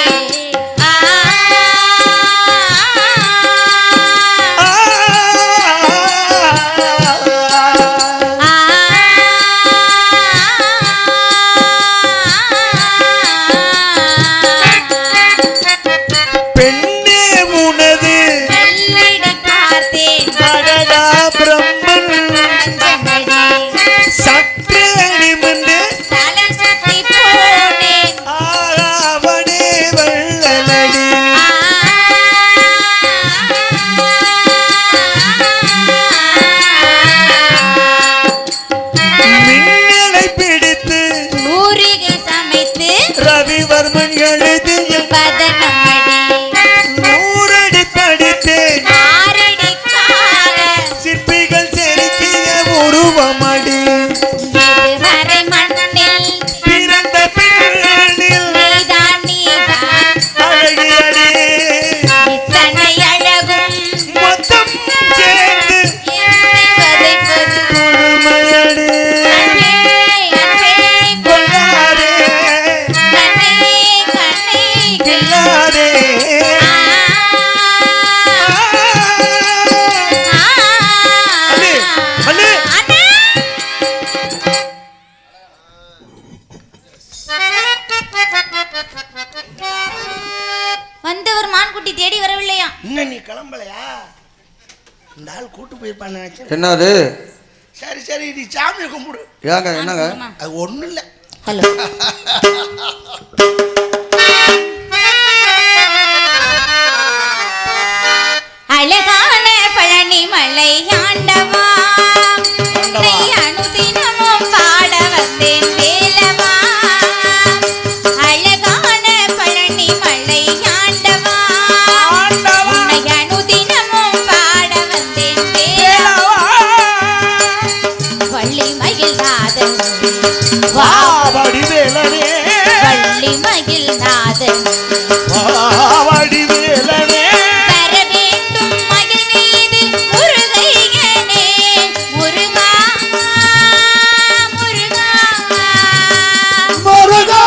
ஆ பெண்ணே உனது மெல்லிடை பார்த்தேன் அடடா பிரம்மன் அஞ்சமடி சற்றே நிமிர்ந்து தலை சுத்தி போனேன் ஆவணே வெள்ளலடி மின்னலை பிடித்து ஊரிகை சமைத்து ரவிவர்மன் எழுதிய பதனமடி நூறடி படித்தேன் ஆரடிக்காக சிற்பிகள் செதுக்கிய உருவமடி இதுவரை மண்ணில் பிறந்த பெண்ணில் நீதான் நீதான் அழகியடி இத்தனை அழகும் மொத்தம் சேர்ந்து என்னை வதைப்பது கொடுமையடி அன்பே அன்பே கொள்ளாதே கண்ணே கண்ணே கில்லாதே அல்லி அல்லி வந்தவர் மான்குட்டி தேடி வரவில்லையா? இன்னும் நீ கிளம்பலையா? இந்த ஆள் கூட்டு போயிருப்பான்னு நினைச்சேன். என்னது? சரி சரி நீ சாமியை கும்பிடு. ஏங்க என்னங்க? அது ஒண்ணும் இல்லை. ஹலோ அழகான பழனி மலை ஆண்டவா உன்னை அனுதினமும் பாட வந்தேன் வேலவா அழகான பழனி மலை ஆண்டவா உன்னை அனுதினமும் பாட வந்தேன் வேலவா வள்ளி மயில் நாதன் வா வடிவேலனே வள்ளி மயில் நாதன் வடிவேலனே தர வேண்டும் மயில் மீது முருகையனே முருகா முருகா முருகா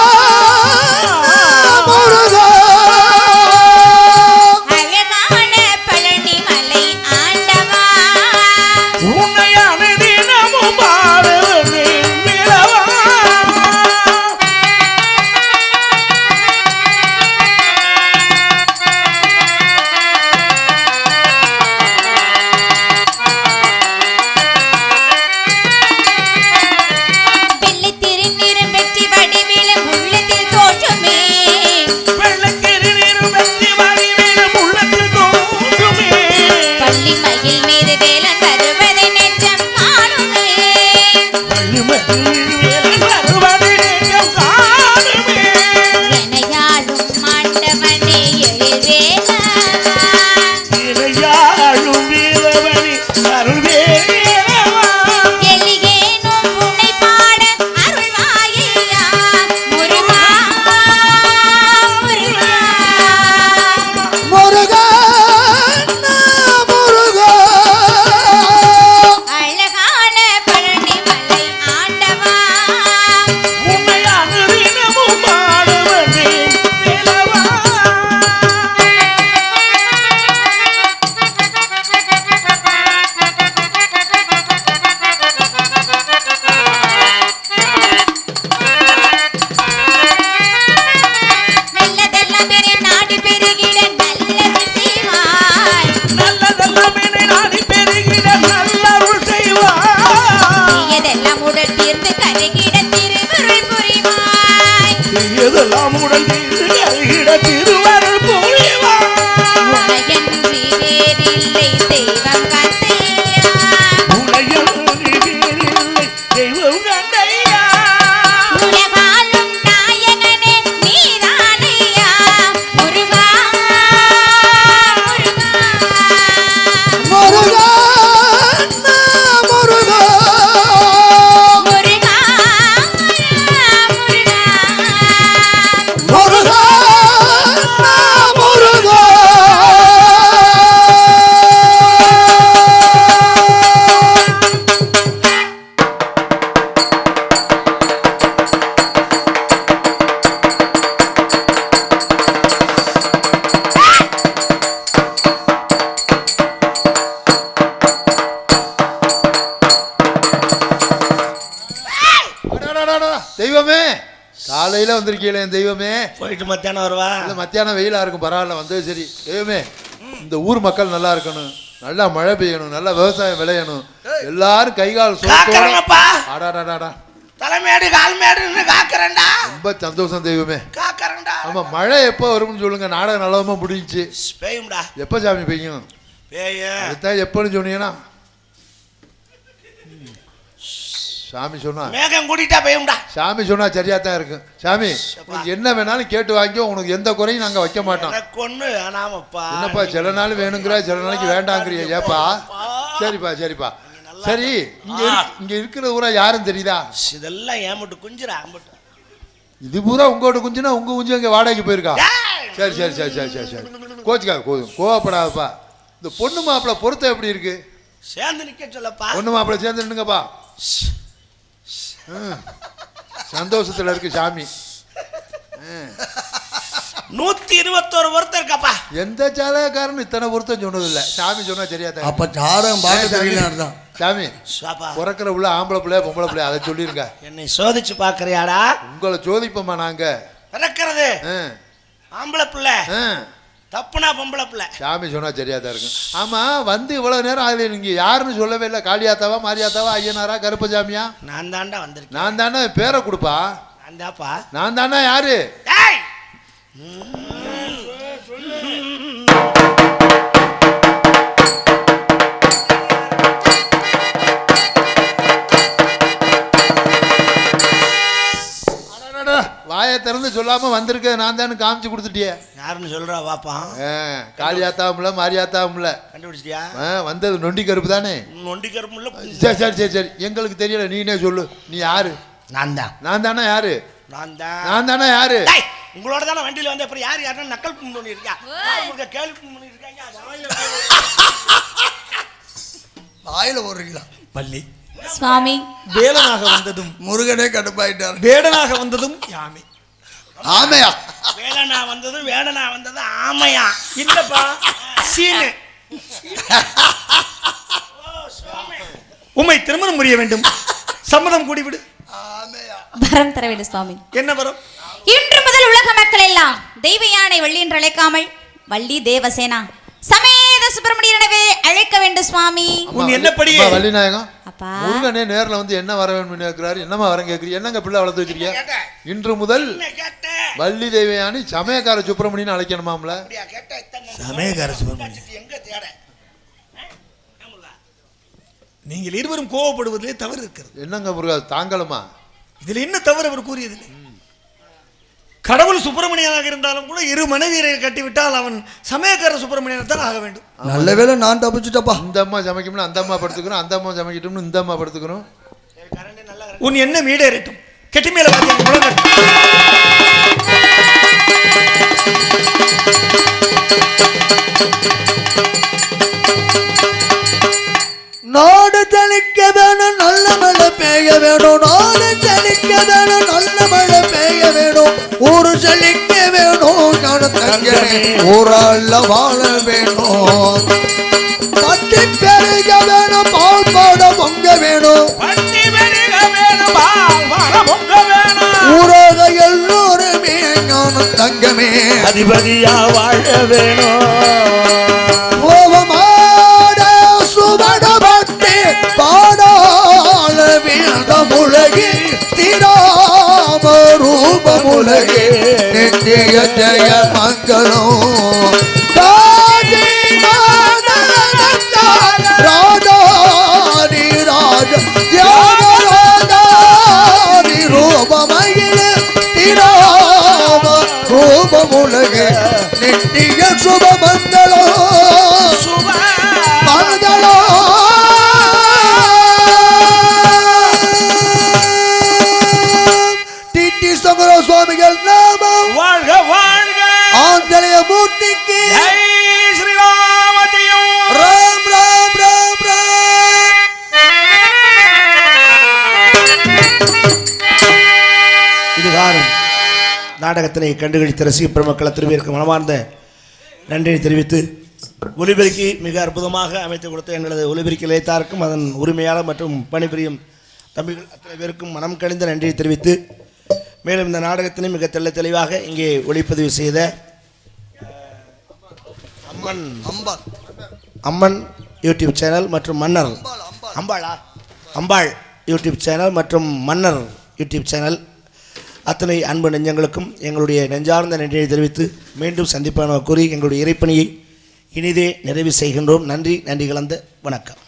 முருகா. அழகான பழனி மலை ஆண்டவா உன்னை அனுதினமும் பாட வந்தேன் வேலவா திருவருள் புரிவார். உனக்கென்றி வேறில்லை தெய்வம் கந்தையா. உலகில் வேறில்லை தெய்வம் கந்தையா. உலகாளும் நாயகனே நீதானையா. முருகா முருகா முருகா முருகா முருகா முருகா முருகா முருகா. அடடடடடா, தெய்வமே காலையில வந்திருக்கீங்களே என் தெய்வமே. போயிட்டு மத்தியானம் வருவா. இல்ல மத்தியானம் வெயிலா இருக்கும், பரவாயில்ல வந்தது சரி. தெய்வமே, இந்த ஊர் மக்கள் நல்லா இருக்கணும், நல்லா மழை பெய்யணும், நல்லா விவசாயம் விளையணும், எல்லாரும் கைகால் காக்கறேனப்பா. ஆடாடாடா, தலைமேடு கால்மேடுன்னு காக்கறேன்டா. ரொம்ப சந்தோஷம் தெய்வமே. காக்கறேன்டா. ஆமா, மழை எப்போ வரும்னு சொல்லுங்க. நாடகம் நல்லதமா முடிஞ்சிச்சு. பேயும்டா. எப்போ சாமி பெய்யும்? பேய. அதுதான் எப்போன்னு சொன்னீங்கன்னா சாமி சொன்னா, மேகம் கூட்டிட்டா பேயும்டா. சாமி சொன்னா சரியா தான் இருக்கும். சாமி நீங்க என்ன வேணாலும் கேட்டு வாங்கிக்கோ, உனக்கு எந்த குறையும் நாங்க வைக்க மாட்டோம். எனக்கு ஒண்ணு ஆனாமப்பா. என்னப்பா சில நாள் வேணுங்கிற சில நாளைக்கு வேண்டாங்கிறியா? ஏப்பா சரிப்பா சரிப்பா சரி. இங்க இருக்கிற ஊரா யாரும் தெரியுதா? இதெல்லாம் ஏமட்டு குஞ்சுரா அம்பட்டு. இது பூரா உங்களோட குஞ்சுனா உங்க குஞ்சு அங்க வாடகைக்கு போயிருக்கா? சரி சரி சரி சரி சரி சரி கோச்சுக்கா, கோவப்படாதப்பா. இந்த பொண்ணு மாப்பிள்ள பொருத்தம் எப்படி இருக்கு? சேர்ந்து நிக்க சொல்லப்பா. பொண்ணு மாப்பிள்ள சேர்ந்து நின்னுங்கப்பா. சந்தோஷத்துல இருக்கு சாமி. 121 பொருத்தம் இருக்கப்பா. எந்த ஜாதகக்காரன் இத்தனை பொருத்தம் சொன்னது இல்ல. சாமி சொன்னா சரியா தான். அப்ப ஜாதகம் பார்க்க தெரியல. சாமி சாப்பா. பிறக்கிற உள்ள ஆம்பளை பிள்ளைய பொம்பளை பிள்ளைய அதை சொல்லிருங்க. என்னை சோதிச்சு பாக்குறியாடா? உங்களை சோதிப்போமா நாங்க. பிறக்கிறது ஆம்பளை பிள்ளை, ஆ. தப்புனா பொம்பளை பிள்ளை. சாமி சொன்னா சரியா தான் இருக்கும். ஆமா, வந்து இவ்வளவு நேரம் ஆகுது, நீங்க யாருன்னு சொல்லவே இல்லை. காளியாத்தாவா, மாரியாத்தாவா, ஐயனாரா, கருப்பசாமியா? நான் தாண்டா வந்திருக்கேன். நான் தானே பேரை கொடுப்பா. நான் தாப்பா. நான் தானே யாரு? டேய். வாயை திறந்து சொல்லாம வந்திருக்க நான் தானே காமிச்சு கொடுத்துட்டியே. யாருன்னு சொல்றா பாப்பா. காளியாத்தாவும்ல, மாரியாத்தாவும்ல. கண்டுபிடிச்சிட்டியா? வந்தது நொண்டி கருப்பு தானே. நொண்டி கருப்புல. சரி சரி சரி சரி, எங்களுக்கு தெரியல, நீனே சொல்லு. நீ யாரு? நான் தான். நான் தானே யாரு? நான் தான். நான் தானே யாரு? டேய், உங்களோட தானே வண்டியில வந்து அப்புறம் யாருன்னு நக்கல் பண்ணி இருக்கா? உங்களுக்கு கேள்வி பண்ணி இருக்காங்க. வாயில போடுறீங்களா? பள்ளி சுவாமி வேலனாக வந்ததும் முருகனே கடுப்பாயிட்டார். வேடனாக வந்ததும் யாமை. ஆமையா? வேலனா வந்ததும் வேடனா வந்ததும் ஆமையா? இல்லப்பா, சீனு. உம்மை திருமணம் புரிய வேண்டும், சம்மதம் கூடிவிடு. ஆமையா? வரம் தர வேண்டும் சுவாமி. என்ன வரும்? இன்று முதல் உலக மக்கள் எல்லாம் தெய்வ யானை வள்ளி என்று அழைக்காமல் வள்ளி தேவசேனா சமேத சுப்பிரமணியனவே அழைக்க வேண்டும் சுவாமி. உன் என்னப்படி? வள்ளிநாயகம் அப்பா முருகனே நேர்ல வந்து என்ன வர வேண்டும் கேட்கிறாரு. என்னமா வரம் கேட்கிறீங்க? என்னங்க பிள்ளை வளர்த்து வச்சிருக்கீங்க? இன்று முதல் வள்ளி தெய்வயானி சமயக்கார சுப்பிரமணியன் அழைக்கணுமாம்ல. சமயக்கார சுப்பிரமணியன் எங்க தேட? நீங்கள் இருவரும் கோவப்படுவதிலே தவறு இருக்கிறது. என்னங்க முருகா தாங்களுமா? இதுல என்ன தவறு அவர் கூறியதில்லை. கடவுள் சுப்பிரமணியனாக இருந்தாலும் கூட இரு மனைவியரை கட்டிவிட்டால் அவன் சமயக்கார சுப்பிரமணியனை தான் ஆக வேண்டும். நல்ல வேளை நான் தப்பிச்சுட்டப்பா. இந்த அம்மா சமைக்கணும்னு அந்த அம்மா படுத்துக்கணும், அந்த அம்மா சமைக்கட்டும்னு இந்த அம்மா படுத்துக்கணும். உன் என்ன மீடேறட்டும். கெட்டி மேல முழங்கட்டும். நாடு தெளிக்க வேணும், நல்ல மழை பெய்ய வேணும். நாடு தெளிக்க வேணும், நல்ல மழை பெய்ய வேணும். ஊரு செழிக்க வேணும், ஊரால வாழ வேணும். பட்டி பெருக வேணும், பால் பாட பொங்க வேணும். ஊராக எல்லோருமே ஞானம் தங்கமே அதிபதியா வாழ வேணும். பாடாள வீழ்ந்தமுலகே திராம ரூபமுலகே நெற்றிய ஜெய மங்களம் காதி ராஜாதி ராஜ தியாகராஜாதி ரூபமயில திராம ரூபமுலக நித்திய சுப மங்களம் மங்களம் டிடி சங்கர சுவாமிகள் நாமம் வாழ்க வாழ்க ஆஞ்சநேய மூர்த்திக்கு ஜெய் ஸ்ரீராமஜெயம். ராம் ராம் ராம் ராம். இதுகாரும் நாடகத்தினை கண்டுகளித்த ரசிக பெருமக்கள் அத்தனை பேருக்கு மனமார்ந்த நன்றியை தெரிவித்து ஒலிபெருக்கி மிக அற்புதமாக அமைத்து கொடுத்த எங்களது ஒலிபெருக்கி நிலையத்தாருக்கும் அதன் உரிமையாளர் மற்றும் பணிபுரியும் தம்பிகள் அத்தனை பேருக்கும் மனம் கழிந்த நன்றியை தெரிவித்து மேலும் இந்த நாடகத்தினை மிக தெளிவாக இங்கே ஒளிப்பதிவு செய்த அம்மன் யூடியூப் சேனல் மற்றும் மன்னர் அம்பாள் யூடியூப் சேனல் மற்றும் மன்னர் யூடியூப் சேனல் அத்தனை அன்பு நெஞ்சங்களுக்கும் எங்களுடைய நெஞ்சார்ந்த நன்றியை தெரிவித்து மீண்டும் சந்திப்பான கூறி எங்களுடைய இறைப்பணியை இனிதே நிறைவு செய்கின்றோம். நன்றி கலந்த வணக்கம்.